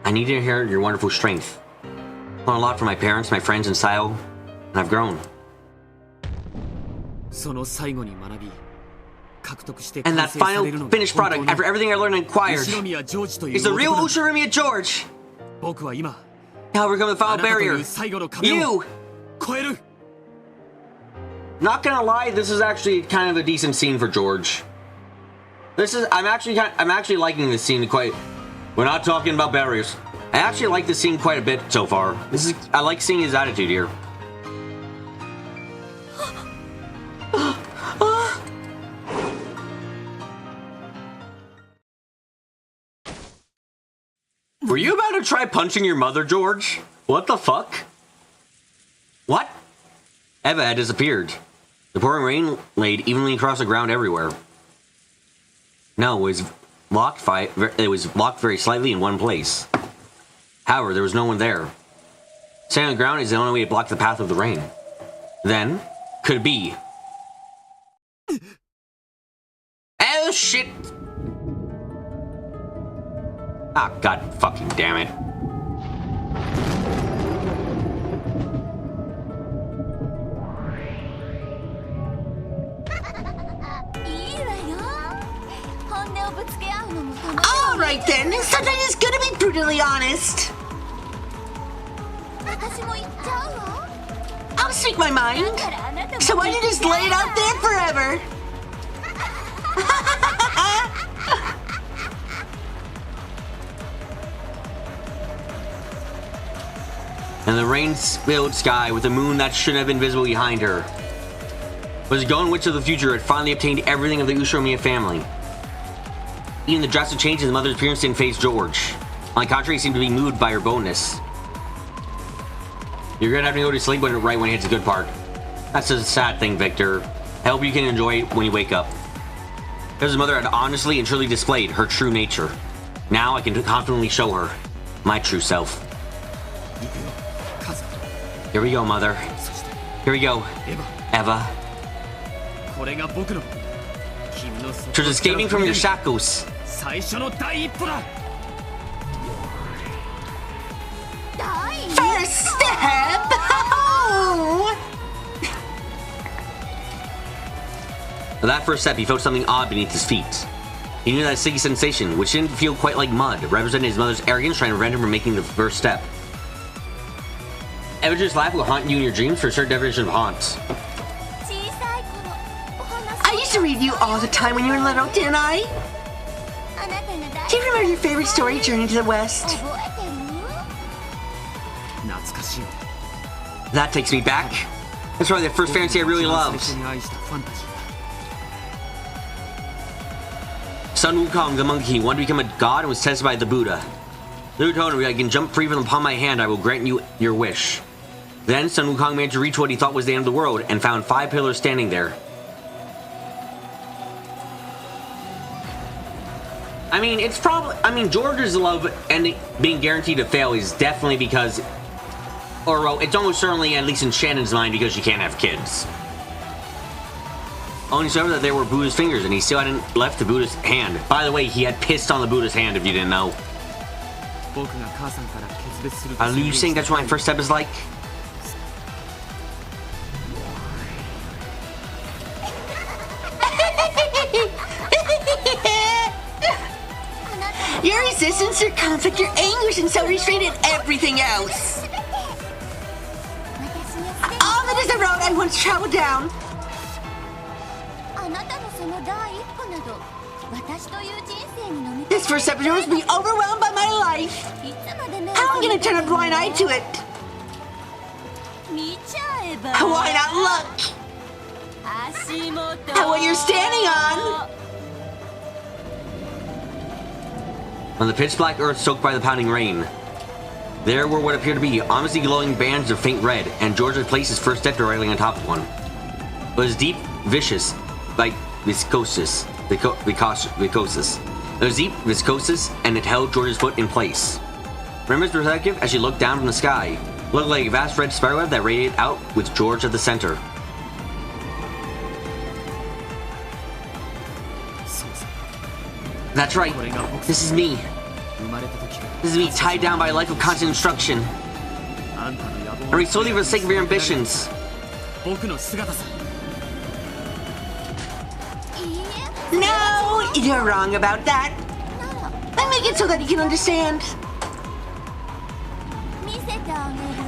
I need to inherit your wonderful strength. I've learned a lot from my parents, my friends, and Sile, and I've grown. その最後に学び獲得して And 完 that 成さ final れるのが finished 本 product, 当の after everything I learned and acquired, 後ろ宮ジョージという is the real 男だ Ushirimiya George. 僕は今 Now overcome the あ final なたとい barrier. う最後の壁を You! 超える Not gonna lie, this is actually kind of a decent scene for George. I'm actually liking this scene quite. We're not talking about barriers. I actually like this scene quite a bit so far. I like seeing his attitude here. Were you about to try punching your mother, George? What the fuck? What? Eva had disappeared. The pouring rain laid evenly across the ground everywhere. No, it was locked very slightly in one place. However, there was no one there. Standing on the ground is the only way to block the path of the rain. Then, could it be? Oh shit! Ah, god fucking damn it. Alright then, sometimes it's good to be brutally honest. I'll speak my mind. So why don't you just lay it out there forever? And the rain-filled sky with the moon that shouldn't have been visible behind her. Was the golden witch of the future had finally obtained everything of the Ushiromiya family. Even the drastic change in the mother's appearance didn't faze George. On the contrary, he seemed to be moved by her boldness. You're gonna have to go to sleep right when it hits the good part. That's a sad thing, Victor. I hope you can enjoy it when you wake up. Because his mother had honestly and truly displayed her true nature. Now I can confidently show her my true self. 行くよカズ Here we go, mother. そして Here we go, エヴァ Eva. これが僕の君の Towards escaping from your shackles. 最初の第一歩だ First step! Oh! With that first step, he felt something odd beneath his feet. He knew that sticky sensation, which didn't feel quite like mud, represented his mother's arrogance trying to prevent him from making the first step. Eva's laugh will haunt you in your dreams for a certain definition of haunt. I used to read you all the time when you were little, didn't I? Do you remember your favorite story, Journey to the West? 懐かしい That takes me back. That's probably the first fantasy I really 最 loved. 初に愛したファンタジーだ Sun Wukong, the monkey, wanted to become a god and was tested by the Buddha. The Buddha told him, I can jump free from the palm of my hand, I will grant you your wish. Then Sun Wukong managed to reach what he thought was the end of the world and found 5 pillars standing there. I mean, it's probably... I mean, George's love and being guaranteed to fail is definitely because... Or, well, it's almost certainly, at least in Shannon's mind, because she can't have kids. Only discovered that there were Buddha's fingers, and he still hadn't left the Buddha's hand. By the way, he had pissed on the Buddha's hand, if you didn't know. 僕が母さんから決別すると Are you saying that's what my first step is like? Your resistance, your conflict, your anguish, and self-restraint, and everything else. All that is the road I once traveled down. This first step was me overwhelmed by my life. How am I gonna turn a blind eye to it? Why not look at what you're standing on? On the pitch black earth soaked by the pounding rain, there were what appeared to be ominously glowing bands of faint red, and George had placed his first step directly on top of one. It was deep, vicious, like viscosis. Viscosis. It was deep, viscosis, and it held George's foot in place. From his perspective, as she looked down from the sky, it looked like a vast red spiderweb that radiated out with George at the center. そうさ That's right. これが僕 This is me. 生まれた時から This is me tied down by a life of constant instruction. あんたの野望 I read solely for the sake of your ambitions. 僕の姿さ No, you're wrong about that. I make it so that you can understand.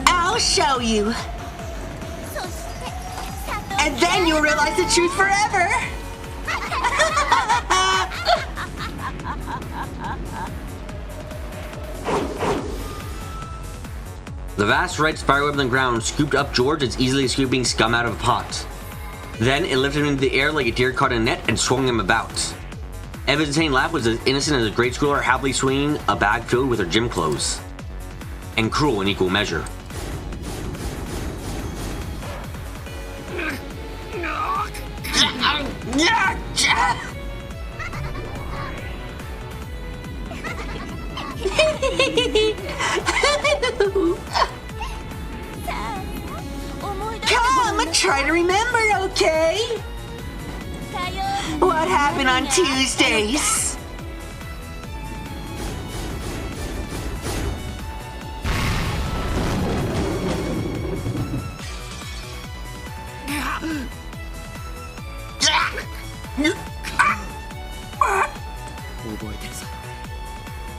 I'll show you. And then you'll realize the truth forever. The vast red spiderweb on the ground scooped up George as easily as scooping scum out of a pot. Then it lifted him into the air like a deer caught in a net and swung him about. Eva's insane laugh was as innocent as a grade schooler happily swinging a bag filled with her gym clothes. And cruel in equal measure. Come, try to remember, okay? What happened on Tuesdays?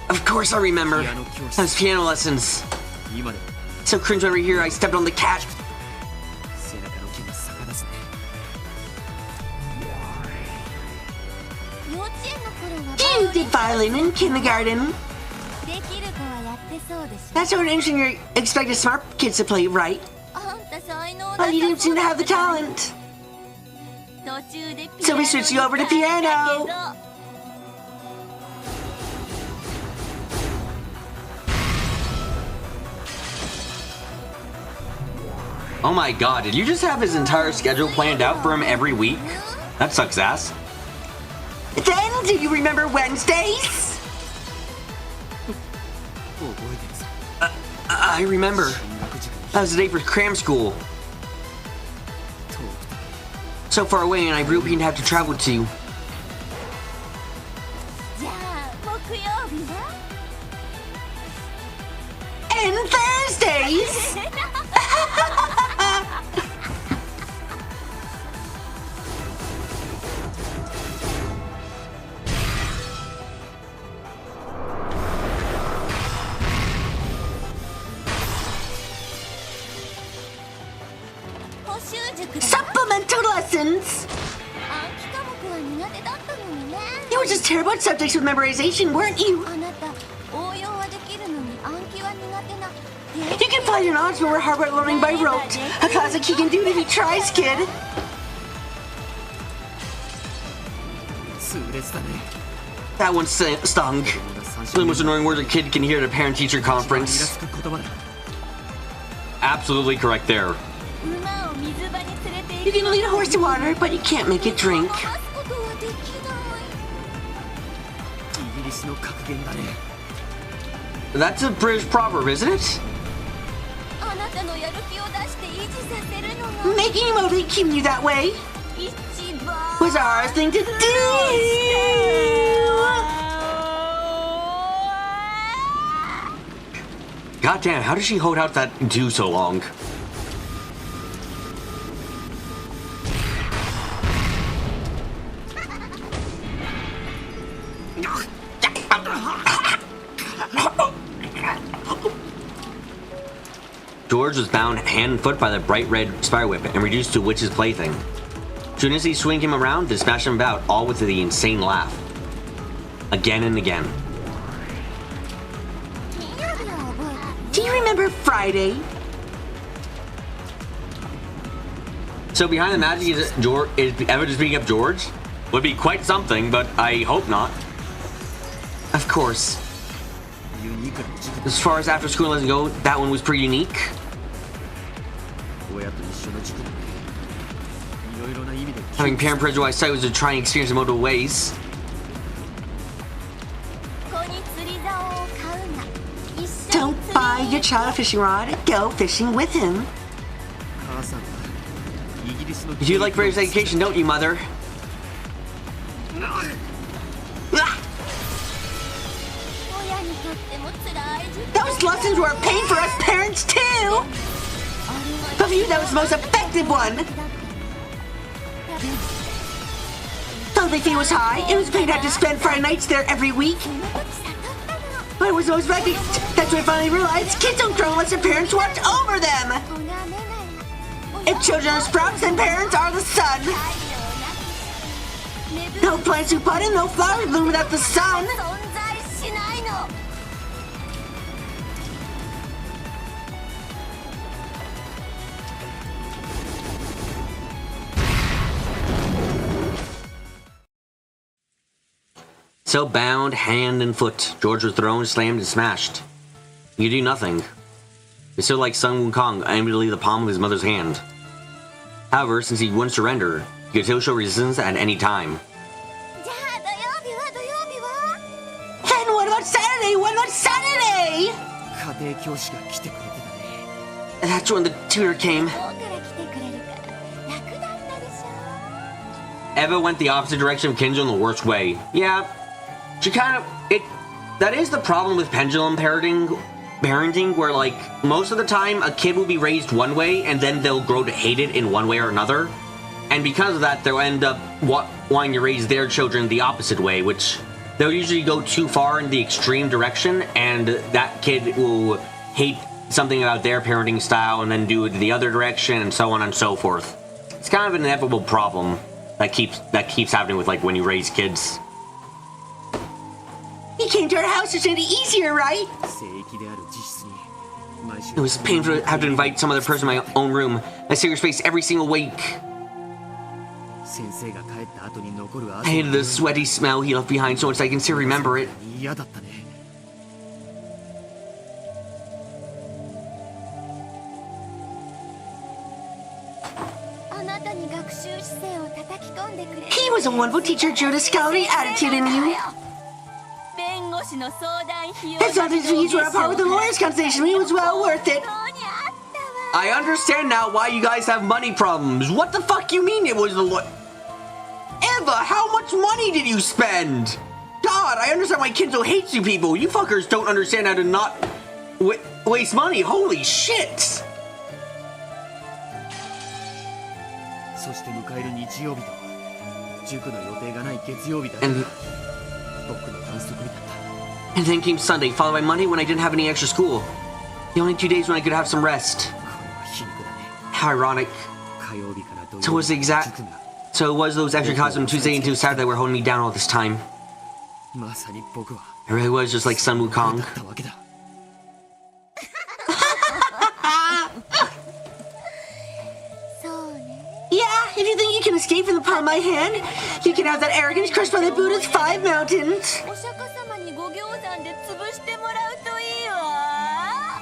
Of course I remember. Those piano lessons. 今でも So cringe over here I stepped on the cat. 背中の毛が逆立つね You did violin in kindergarten. That's sort of interesting. You expected smart kids to play, right? But you didn't seem to have the talent. So we switched you over to piano. Oh my god, did you just have his entire schedule planned out for him every week? That sucks ass. Then, do you remember Wednesdays? く覚えてるさ。 I remember. 進学塾に That was the day for cram school. 遠くて So far away, and I really didn't have to travel to. じゃあ木曜日は And Thursdays! Supplemental lessons! 暗記科目は苦手だったのにね。 You were just terrible at subjects with memorization, weren't you? あなた応用はできるのに暗記は苦手な。 You can find an odds, but we're hard at learning by rote. A classic he can do it if he tries, kid. 痛烈だね。 That one stung. 友が三 The 振 most annoying words a kid can hear at a parent-teacher イラ conference. つく言葉だ。 Absolutely correct there. 馬を水場に連れて You 行 can lead a horse to water, but you can't make it drink. 回すことはできない。イギリスの格言だね。 That's a British proverb, isn't it? あなたのやる気を出して維持させるのが Making you motivate, keeping you that way 一番 was our thing to do. God damn, how does she hold out that do so long? George was bound hand and foot by the bright red spider whip and reduced to witch's plaything. As soon as he swing him around, they smash him about, all with the insane laugh. Again and again. 金曜日は覚えて Do you remember Friday? So behind the magic is Evan just beating up George? Would be quite something, but I hope not. Of course. ユニークな塾だ。 As far as after school lessons go, that one was pretty unique. 親と一緒の塾だね。いろいろな意味で Having parent prejudice sight was to try and experience in multiple ways. 子に釣り竿を買うな。一緒に Don't 釣 buy り your child a fishing rod, go fishing with him. 母さんはイギリスの You like British education, don't you, mother? Ah, 親にとっても辛い時期 those lessons were a pain for us parents too! あれは But for you, that was the most effective one! だった。 Though the fee was high, it was a pain to have to spend Friday nights there every week. その時悟ったの。 But it was always effective. That's when I finally realized kids don't grow unless their parents watch over them! 咎めないな。 If children are sprouts, then parents are the sun! 太陽なき芽吹 No plants to bud and no flowers bloom without the sun! 存在しないの。 So bound hand and foot, George was thrown, slammed, and smashed. You do nothing. It's still like Sun Wukong, unable to leave the palm of his mother's hand. However, since he wouldn't surrender, he could still show resistance at any time. じゃあ土曜日は土曜日は Then what about Saturday? What about Saturday? 家庭教師が来てくれてたね。 That's when the tutor came. 向こうから来てくれるから楽だったでしょ。 Eva went the opposite direction of Kinjo in the worst way. Yeah, she kind of that is the problem with pendulum parenting, where like most of the time a kid will be raised one way and then they'll grow to hate it in one way or another, and because of that they'll end up wanting to raise their children the opposite way, which they'll usually go too far in the extreme direction, and that kid will hate something about their parenting style and then do it the other direction, and so on and so forth. It's kind of an inevitable problem that keeps happening with like when you raise kids. He came to our house to make it easier, right? 聖域である自室に毎週 It was painful to have to invite some other person to my own room. I see your face every single week. 先生が帰った後に残る I hated the sweaty smell he left behind so much I can still remember it. 嫌だったね。 あなたに学習姿勢を叩き込んでくれる He was a wonderful teacher, drew the scholarly attitude in you. 弁護士の相談費用 His office fees were on par with the lawyer's consultation. It was well worth it. 本当にあったわ I understand now why you guys have money problems. What the fuck you mean it was the Eva, how much money did you spend? God, I understand why Kinzo hates you people. You fuckers don't understand how to not waste money. Holy shit. そして迎える日曜日と塾の予定がない月曜日だけ And が僕の反則日だった And then came Sunday, followed by Monday when I didn't have any extra school. The only 2 days when I could have some rest. これは皮肉だね How ironic. 火曜日から土 So 曜 was the 日 exact. 塾が So it was those extra classes from Tuesday into Saturday that were holding me down all this time. まさに僕は It really was just like Sun だ Wukong. ったわけだ Yeah, if you think you can escape from the palm of my hand, you can have that arrogance crushed by the Buddha's 5 mountains. お釈迦様にご行山で潰してもらうといいわ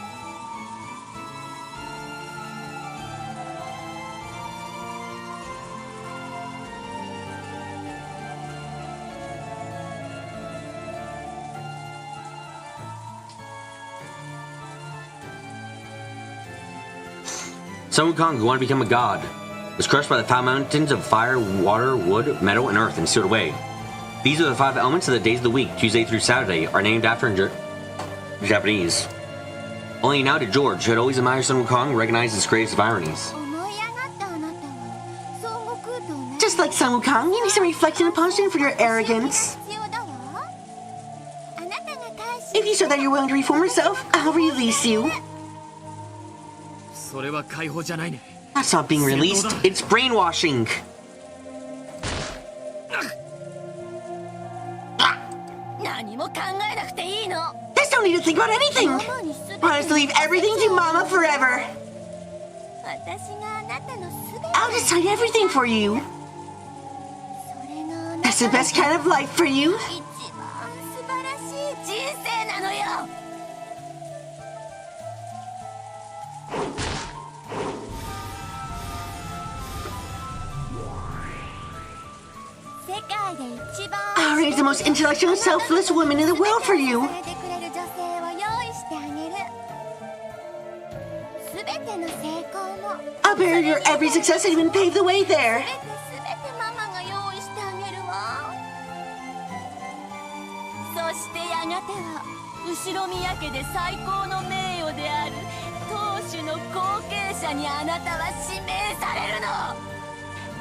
Sun Wukong, who wanted to become a god, was crushed by the 5 mountains of fire, water, wood, metal, and earth and sealed away. These are the 5 elements of the days of the week, Tuesday through Saturday, are named after in Japanese. Only now did George, who had always admired Sun Wukong, recognize his greatest of ironies. 思い上がったあなたは孫悟空と同じ Just like Sun Wukong, you need some reflection and punishment for your arrogance. 必要だわあなたが大使 If you show that you're willing to reform yourself, I'll release you. それは解放じゃないね That's not being released, it's brainwashing. 何も考えなくていいの There's no need to think about anything. ママに全て Want us to leave everything to Mama forever. 私があなたの全て I'll just tell you everything for you. それがあな That's た the の best kind of life for you. 一番素晴らしい人生なのよ 世界で一番 Ari is the most intellectual and selfless woman in the world for you. されてくれる女性を用意してあげる全ての成功も I'll bear your every success and even pave the way 全 there. てママが用意してあげるわそしてやがては後ろ宮家で最高の名誉である当主の後継者にあなたは指名されるの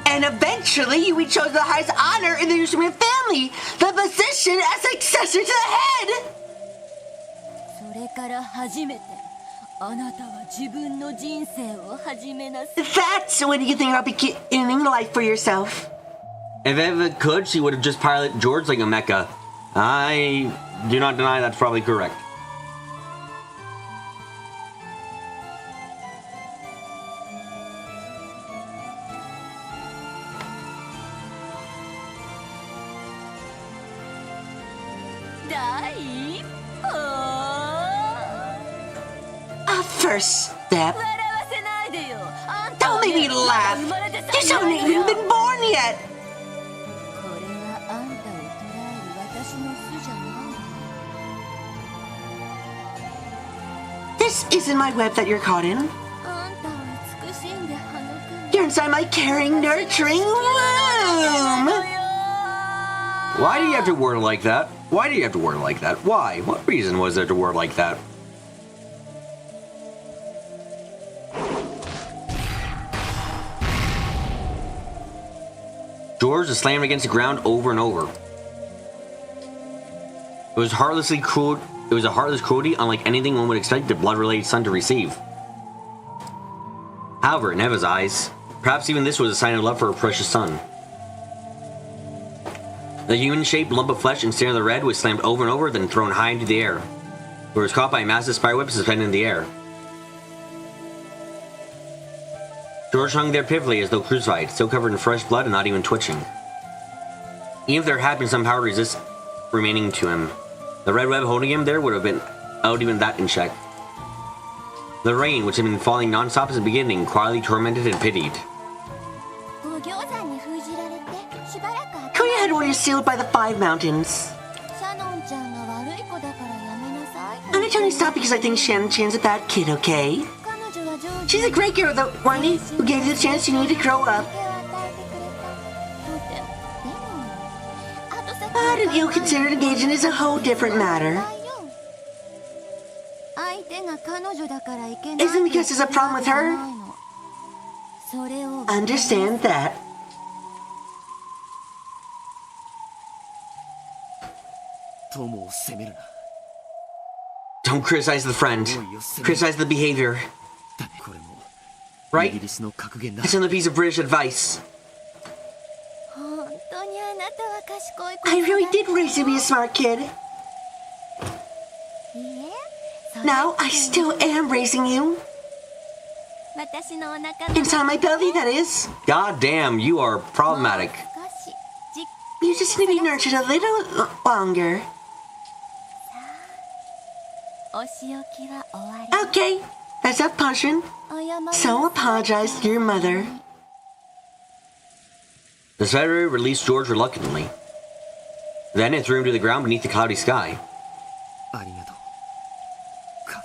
And eventually you will be chosen the highest honor in the Ushima family, the position as successor to the head. それから初めてあなたは自分の人生を始めなさい That's when you can think about beginning life for yourself. If Eva could, she would have just piloted George like a mecha. I do not deny that's probably correct. A first step. 笑わせないでよあんた Don't は make ね me laugh. まだ生まれて You さ haven't ないのよ even been born yet. これはあんたを捉える私の巣じゃない This isn't my web that you're caught in. あんたを慈しんで育む You're inside my caring, nurturing womb. Why do you have to word it like that? Why do you have to word it like that? Why? What reason was there to word like that? George is slammed against the ground over and over. It was heartlessly cruel. It was a heartless cruelty unlike anything one would expect a blood-related son to receive. However, in Eva's eyes, perhaps even this was a sign of love for her precious son. The human-shaped lump of flesh and of the red was slammed over and over, then thrown high into the air, where it was caught by a massive spiderweb suspended in the air. George hung there pitifully as though crucified, still covered in fresh blood and not even twitching. Even if there had been some power to resist remaining to him, the red web holding him there would have been out even that in check. The rain, which had been falling non-stop at the beginning, quietly tormented and pitied. ご行山に封じられてしばらく Go ahead when you're sealed by the 5 mountains. シャノンちゃんが悪い子 only stopped because I think Shan-chan's a bad kid, okay? She's a great girl, though, Wendy, who gave you the chance you need to grow up. But an ill-considered engagement is a whole different matter. Isn't because there's a problem with her? Understand that. Don't criticize the friend. Criticize the behavior. Right? It's another piece of British advice. I really did raise you to be a smart kid. No, I still am raising you. Inside my belly, that is. God damn, you are problematic. You just need to be nurtured a little longer. Okay, that's enough punching. So apologize to your mother. The Spider released George reluctantly. Then it threw him to the ground beneath the cloudy sky.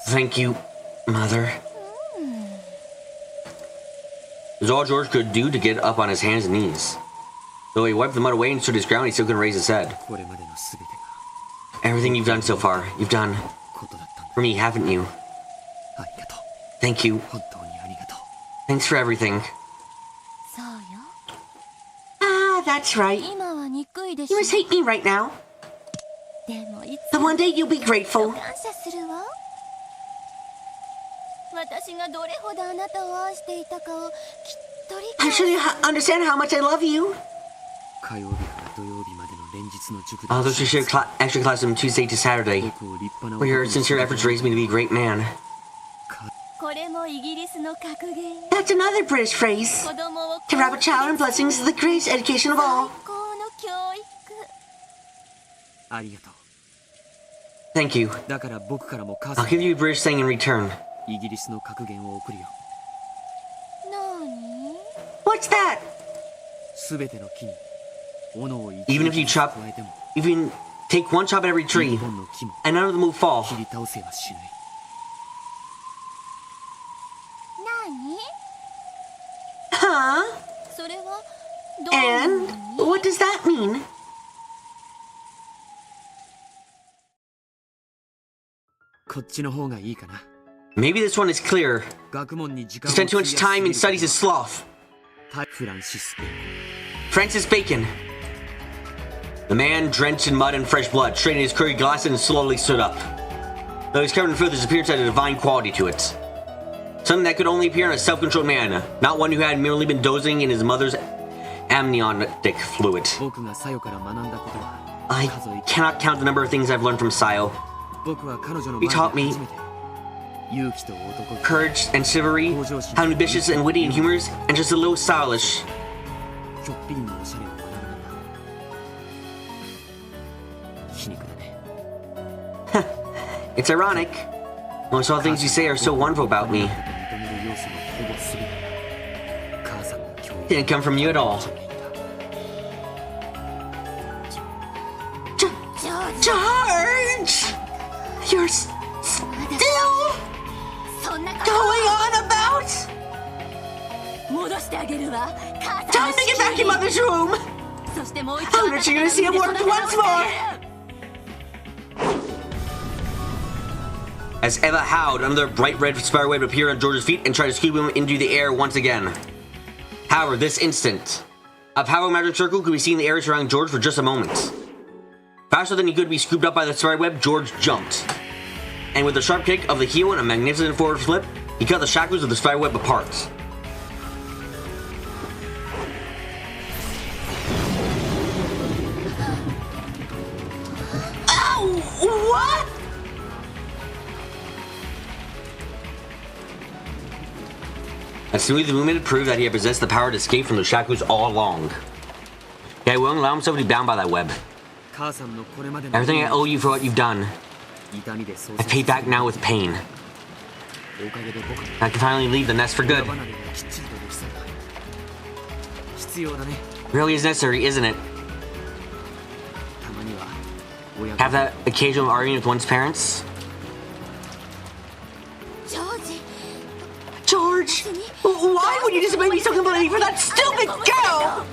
Thank you, Mother. It was all George could do to get up on his hands and knees. Though he wiped the mud away and stood his ground, he still couldn't raise his head. Everything you've done so far, you've done for me, haven't you? Thank you. Thanks for everything. Ah, that's right. You must hate me right now. But one day you'll be grateful. I'm sure you understand how much I love you. Although she shared extra class from Tuesday to Saturday, for your sincere efforts raised me to be a great man. That's another British phrase. To wrap a child in blessings is the greatest education of all. Thank you. I'll give you a British saying in return. What's that? Even if you take one chop at every tree, and none of them will fall. Huh? And what does that mean? Maybe this one is clearer. Spend too much time in studies is sloth. Francis Bacon. The man, drenched in mud and fresh blood, straightened his curly glasses and slowly stood up. Though he was covered in filth, his appearance had a divine quality to it. Something that could only appear in a self-controlled man, not one who had merely been dozing in his mother's amniotic fluid. I cannot count the number of things I've learned from Sayo. He taught me courage and chivalry, how ambitious and witty and humorous, and just a little stylish. It's ironic. Most all the things you say are so wonderful about me didn't come from you at all. George! You're still going on about? Time to get back in Mother's room! I'm not gonna see him work once more! As Eva howled, another bright red spiderweb appeared on George's feet and tried to scoop him into the air once again. However, this instant, a powerful magic circle could be seen in the air surrounding George for just a moment. Faster than he could be scooped up by the spiderweb, George jumped. And with a sharp kick of the heel and a magnificent forward flip, he cut the shackles of the spiderweb apart. Ow! What? A smooth movement proved that he had possessed the power to escape from the shackles all along. He won't allow himself to be bound by that web. Everything I owe you for what you've done, I pay back now with pain. I can finally leave the nest for good. Really is necessary, isn't it? Have that occasional argument with one's parents? George! Why would you disappoint me so completely for that stupid girl?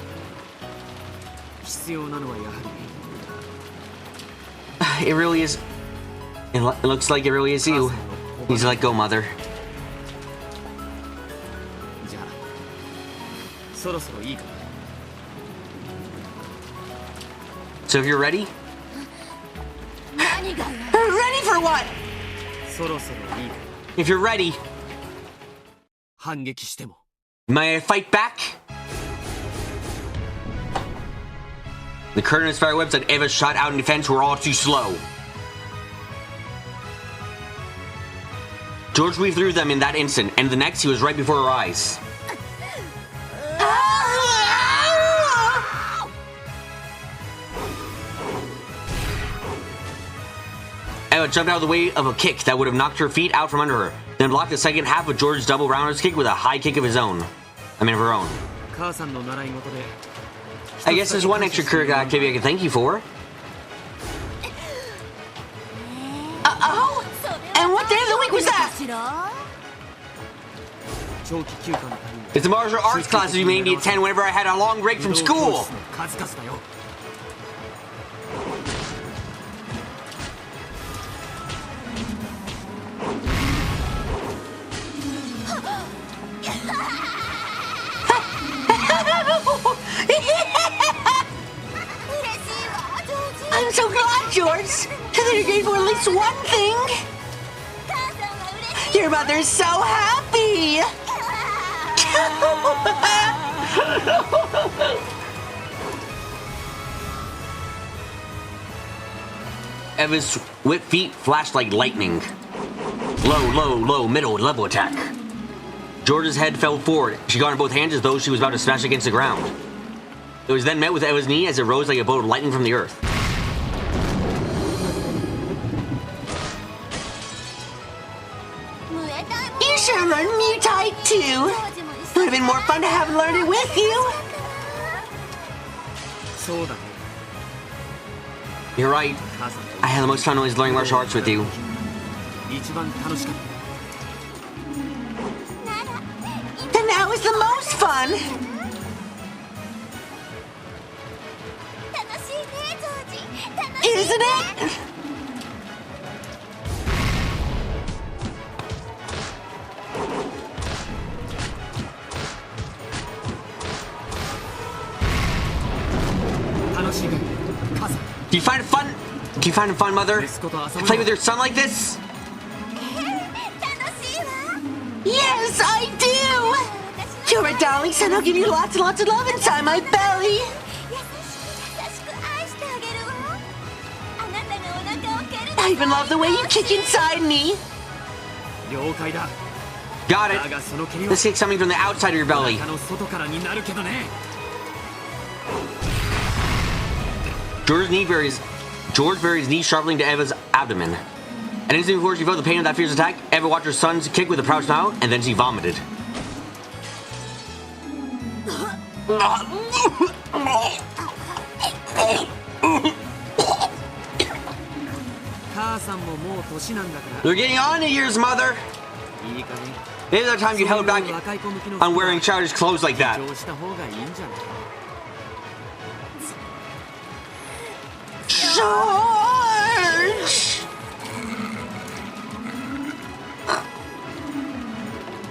必要なのはやはり It really is. It looks like it really is you. He's let go, mother. じゃあそろそろいいかな So if you're ready, 何が Ready for what? そろそろいいか if you're ready, 反撃しても may I fight back? The curtain and spider webs that Eva shot out in defense were all too slow. George weaved through them in that instant, and the next he was right before her eyes. Eva jumped out of the way of a kick that would have knocked her feet out from under her, then blocked the second half of George's double rounders kick with a high kick of his own. I mean, of her own. 母さんの習い事で I guess there's one extracurricular activity I can thank you for. Oh? And what day of the week was that? 長期休暇のために It's the martial arts classes you made me attend whenever I had a long break from 武道教 school. 室の数々だよ I'm so glad, George. That you're grateful for at least one thing. Your mother's so happy. Eva's whip feet flashed like lightning. Low, low, low, middle, level attack. George's head fell forward. She got on both hands as though she was about to smash against the ground. It was then met with Eva's knee as it rose like a bolt of lightning from the earth. You should have learned Muay Thai too. Would have been more fun to have learned it with you. そうだね You're right. 母さんと I had the most fun always learning martial arts with you. 一番楽しかった And now is the most fun. Isn't it? Do you find it fun? Do you find it fun, mother? To play with your son like this? Yes, I do. You're a darling son. I'll give you lots and lots of love inside my belly. I even love the way you kick inside me. 了解だ Got だ it. がその蹴りは This kick's coming from the outside of your belly. 中の外からになるけどね George buries his knee sharply into Eva's abdomen. And instantly before she felt the pain of that fierce attack, Eva watched her son's kick with a proud smile, and then she vomited. They're getting on in years, mother. Maybe the time you held back on wearing childish clothes like that. George!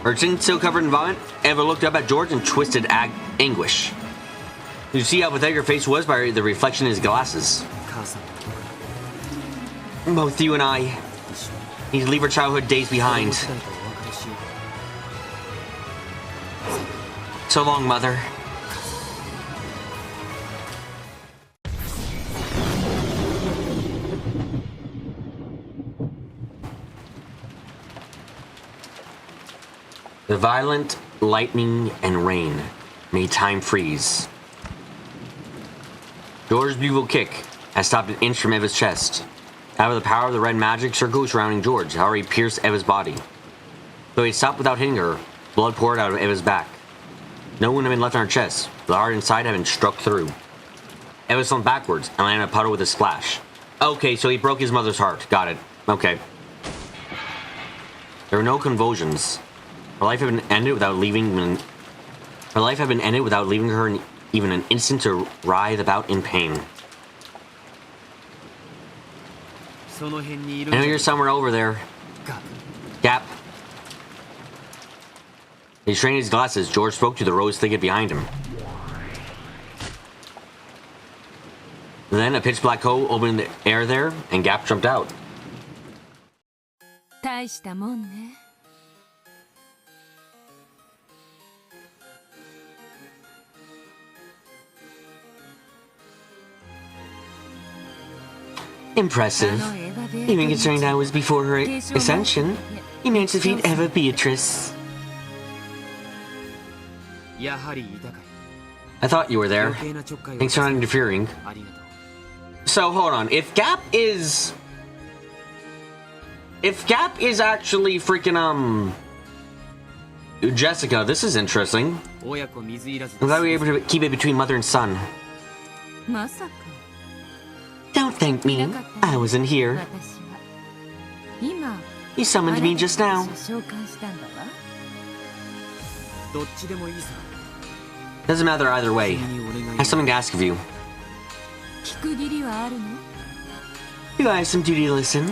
Her chin still covered in vomit, Eva looked up at George in twisted anguish. You see how pathetic her face was by the reflection in his glasses. Both you and I need to leave our childhood days behind. So long, mother. The violent lightning and rain made time freeze. George's bugle kick had stopped an inch from Eva's chest. Out of the power of the red magic circle surrounding George, had already pierced Eva's body. Though he stopped without hitting her, blood poured out of Eva's back. No wound had been left on her chest, but the heart inside had been struck through. Eva slumped backwards and landed in a puddle with a splash. Okay, so he broke his mother's heart. Got it. Okay. There were no convulsions. Her life had been ended without leaving her even an instant to writhe about in pain. I know you're somewhere over there. Gap. He strained his glasses. George spoke to the rose thicket behind him. Then a pitch black hole opened in the air there, and Gap jumped out. 大したもんね。Impressive. Even considering that was before her ascension, you managed to defeat Eva Beatrice. I thought you were there. Thanks for not interfering. So hold on, if Gap is actually freaking Jessica, this is interesting. I'm glad we were able to keep it between mother and son. まさか Don't thank me. I wasn't here. 私は今 You summoned me just now. 召喚したんだわ。 Doesn't matter either way. I have something to ask of you. 聞く義理はあるの？ You I have some duty to listen.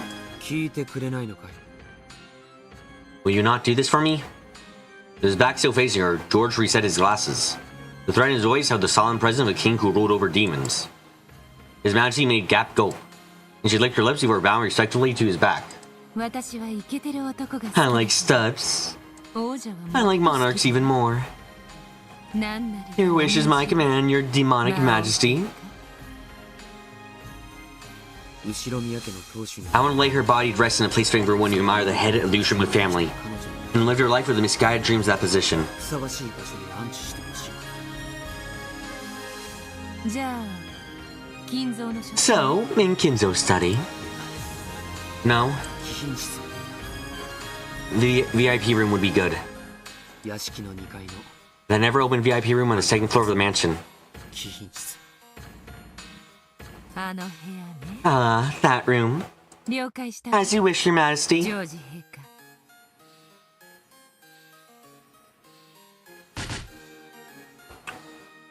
Will you not do this for me? With his back still facing her, George reset his glasses. The threat in his voice held the solemn presence of a king who ruled over demons. His Majesty made Gap gulp, and she licked her lips before bowing respectfully to his back. 私はイケてる男が好き。 I like studs. 王女は I like monarchs even more. 何なり Your wish is my command, your demonic majesty. I want to lay her body to rest in a place fitting for one who admire the head of the Ushima family, and live your life with the misguided dreams of that position. じゃあ金蔵の書 So, in Kinzo's study. No. The VIP room would be good. The never open VIP room on the second floor of the mansion. あの部屋ね。 Ah, that room. 了解した。 As you wish, your majesty. ジョージ陛下。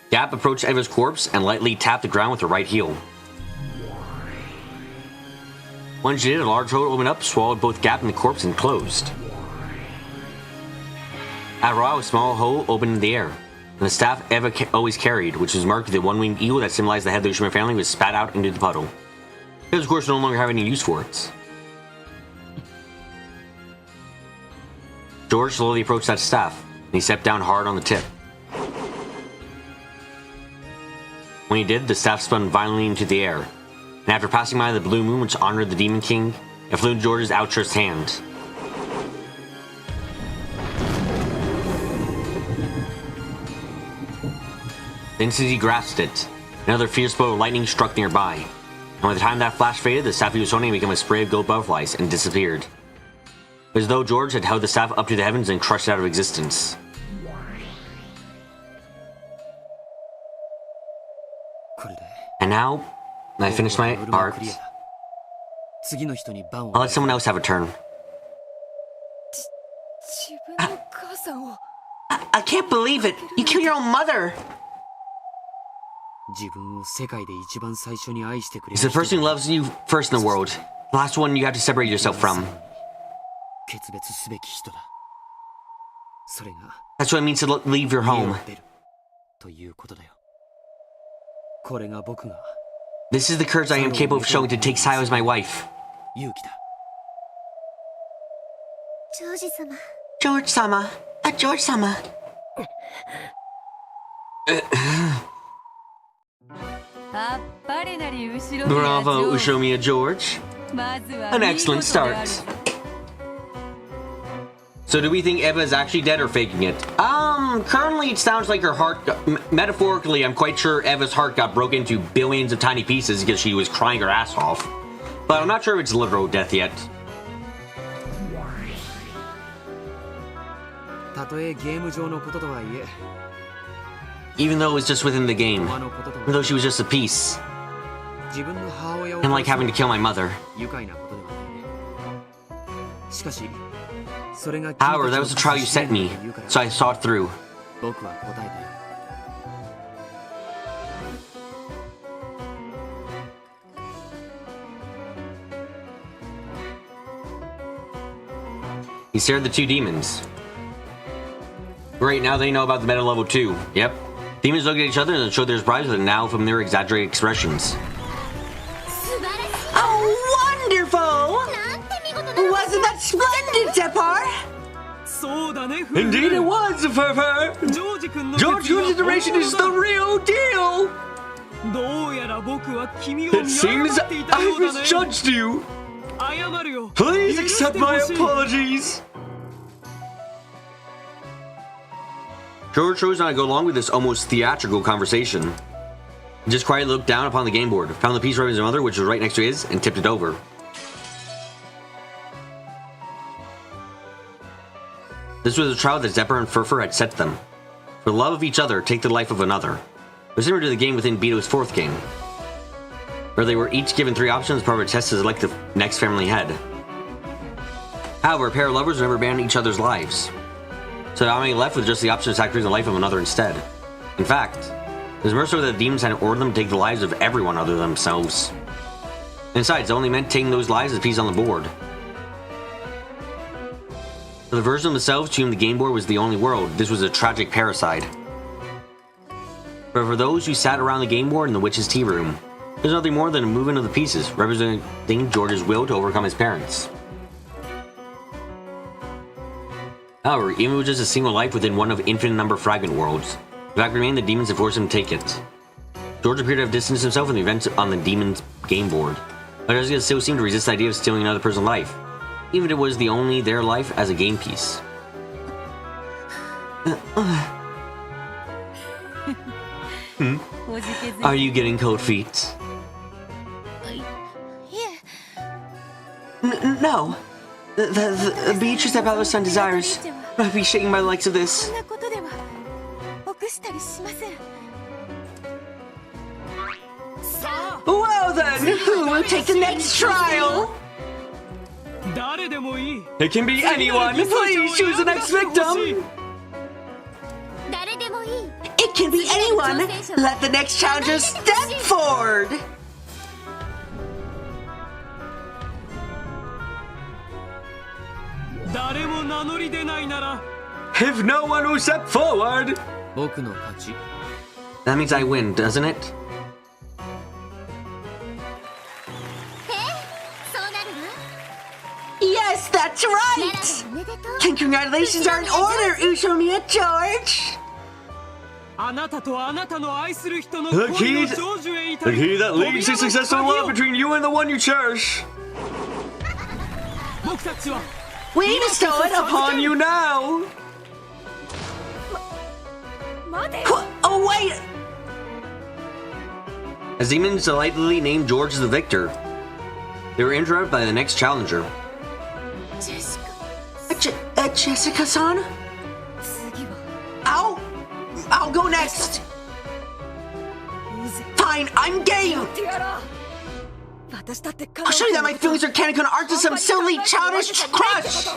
Gap approached Eva's corpse and lightly tapped the ground with her right heel. When she did, a large hole opened up, swallowed both Gap and the corpse, and closed. After a while, a small hole opened in the air, and the staff Eva always carried, which was marked with the one-winged eagle that symbolized the head of the Ushima family, was spat out into the puddle. It was, of course, no longer have any use for it. George slowly approached that staff, and he stepped down hard on the tip. When he did, the staff spun violently into the air, and after passing by the blue moon which honored the Demon King, it flew into George's outstretched hand. The instant he grasped it, another fierce bolt of lightning struck nearby, and by the time that flash faded, the staff he was holding became a spray of gold butterflies and disappeared. It was as though George had held the staff up to the heavens and crushed it out of existence. And now, I finished my art. I'll let someone else have a turn. 自分の母さんを I can't believe it! You killed your own mother! He's the person who loves you first in the world. The last one you have to separate yourself from. That's what it means to leave your home. This is the courage I am capable of showing to take Sayo as my wife. ジョージ様 George-sama. George-sama. あっぱれなり後ろ Bravo, Ushomiya George. まずは An excellent start. So do we think Eva is actually dead or faking it? Currently it sounds like her heart, metaphorically, I'm quite sure Eva's heart got broken into billions of tiny pieces because she was crying her ass off. But I'm not sure if it's literal death yet. Even though it was just within the game. Even though she was just a piece. And like having to kill my mother. However, that was the trial you sent me, so I saw it through. 僕は答えたよ。 He stared at the two demons. Great, now they know about the meta level 2. Yep. Demons looked at each other and showed their surprise with now familiar exaggerated expressions. Oh, wonderful! Wasn't that splendid, Zephyr? Indeed it was, Furfur! George Kun's iteration is the real deal! It seems I misjudged you! Please accept my apologies! George chose not to go along with this almost theatrical conversation. He just quietly looked down upon the game board, found the piece of his mother, which was right next to his, and tipped it over. This was a trial that Zephyr and Furfur had set them. For the love of each other, take the life of another. It was similar to the game within Beto's 4th game, where they were each given 3 options as part of a test to select the next family head. However, a pair of lovers would never abandon each other's lives, so Amami left with just the option to sacrifice the life of another instead. In fact, it was more so that the demons had ordered them to take the lives of everyone other than themselves. And besides, it only meant taking those lives as a piece on the board. For the version of themselves to whom the game board was the only world, this was a tragic parricide. But for those who sat around the game board in the witch's tea room, there's nothing more than a movement of the pieces, representing George's will to overcome his parents. However, even with just a single life within one of infinite number of fragment worlds, the fact remained that demons had forced him to take it. George appeared to have distanced himself from the events on the demon's game board, but Jessica still seemed to resist the idea of stealing another person's life, even if it was the only their life as a game piece. Are you getting cold feet? No. The Beatrice that Balasan desires might be shaken by the likes of this. Well then, who will take the next trial? It can be anyone! Please choose the next victim! It can be anyone! Let the next challenger step forward! If no one will step forward! 僕の勝ち。 That means I win, doesn't it? Yes, that's right! And congratulations are in order, Ushomiya George! The key that leads to successful love between you and the one you cherish. We bestow it Upon you now! Oh, wait! As demons delightedly named George as the victor, they were interrupted by the next challenger. Jessica-san? I'll go next! Fine, I'm game! I'll show you that my feelings are Kaneko aren't just some silly, childish crush!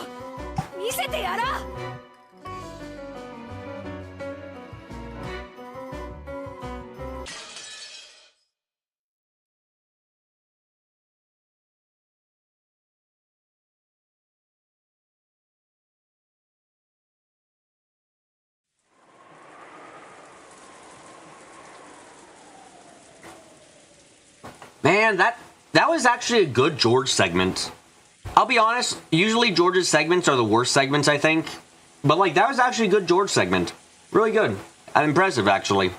Man, that was actually a good George segment. I'll be honest, usually George's segments are the worst segments, I think. But, like, that was actually a good George segment. Really good. And impressive, actually.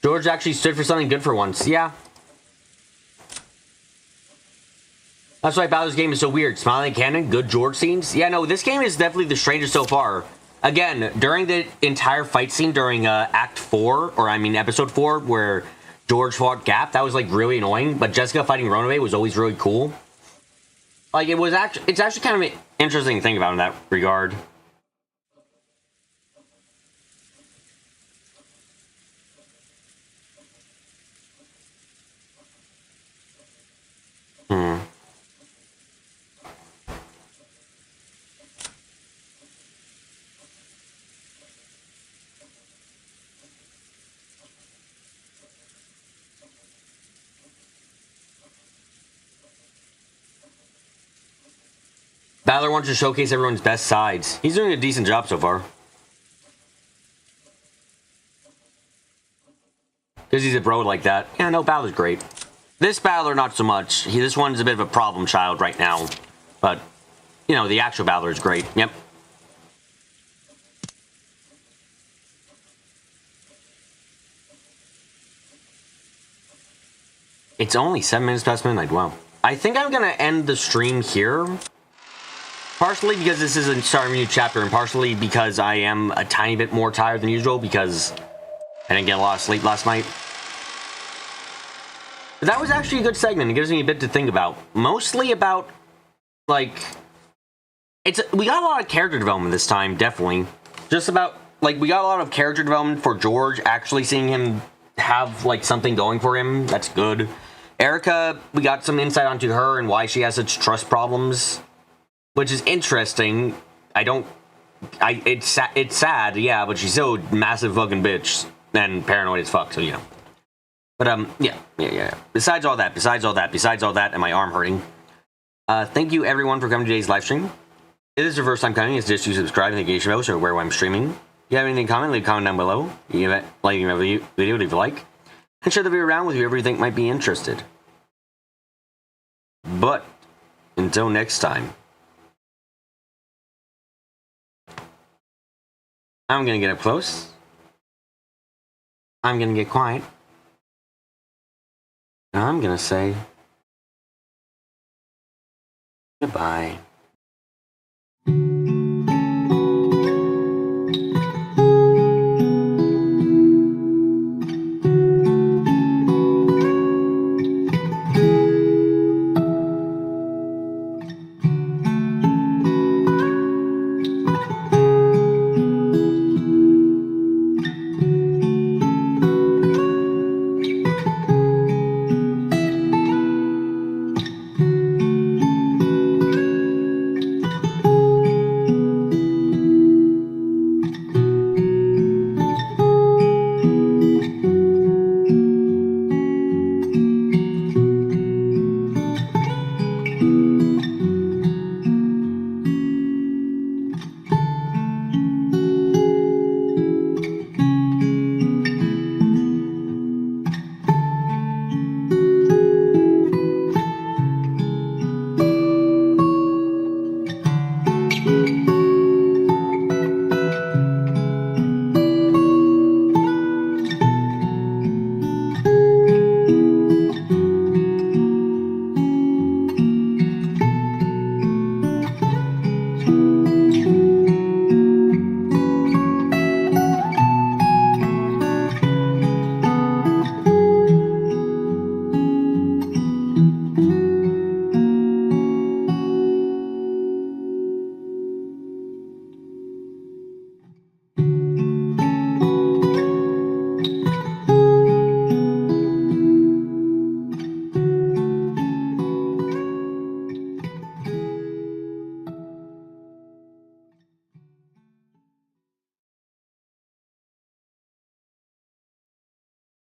George actually stood for something good for once. Yeah. That's why Bowser's game is so weird. Smiling cannon, good George scenes. Yeah, no, this game is definitely the strangest so far. Again, during the entire fight scene during Act 4, or I mean Episode 4, where George fought Gap, that was like really annoying, but Jessica fighting Ronaway was always really cool. Like, it's actually kind of an interesting thing about in that regard. Balor wants to showcase everyone's best sides. He's doing a decent job so far. Because he's a bro like that. Yeah, no, Balor's great. This Balor, not so much. This one's a bit of a problem child right now. But, you know, the actual Balor is great. Yep. It's only 7 minutes past midnight. Wow. I think I'm going to end the stream here. Partially because this is a starting a new chapter, and partially because I am a tiny bit more tired than usual because I didn't get a lot of sleep last night. But that was actually a good segment. It gives me a bit to think about. Mostly about, like, we got a lot of character development this time, definitely. Just about, like, we got a lot of character development for George, actually seeing him have, like, something going for him. That's good. Erica, we got some insight onto her and why she has such trust problems. Which is interesting. It's sad, yeah, but she's still a massive fucking bitch and paranoid as fuck, so yeah. But, yeah. Besides all that, and my arm hurting. Thank you everyone for coming to today's live stream. If this is your first time coming, it's just you subscribe and the show, so where I'm streaming. If you have anything to comment, leave a comment down below. You can like my video, leave a like. And share the video around with whoever you think might be interested. But, until next time. I'm gonna get up close. I'm gonna get quiet. And I'm gonna say goodbye.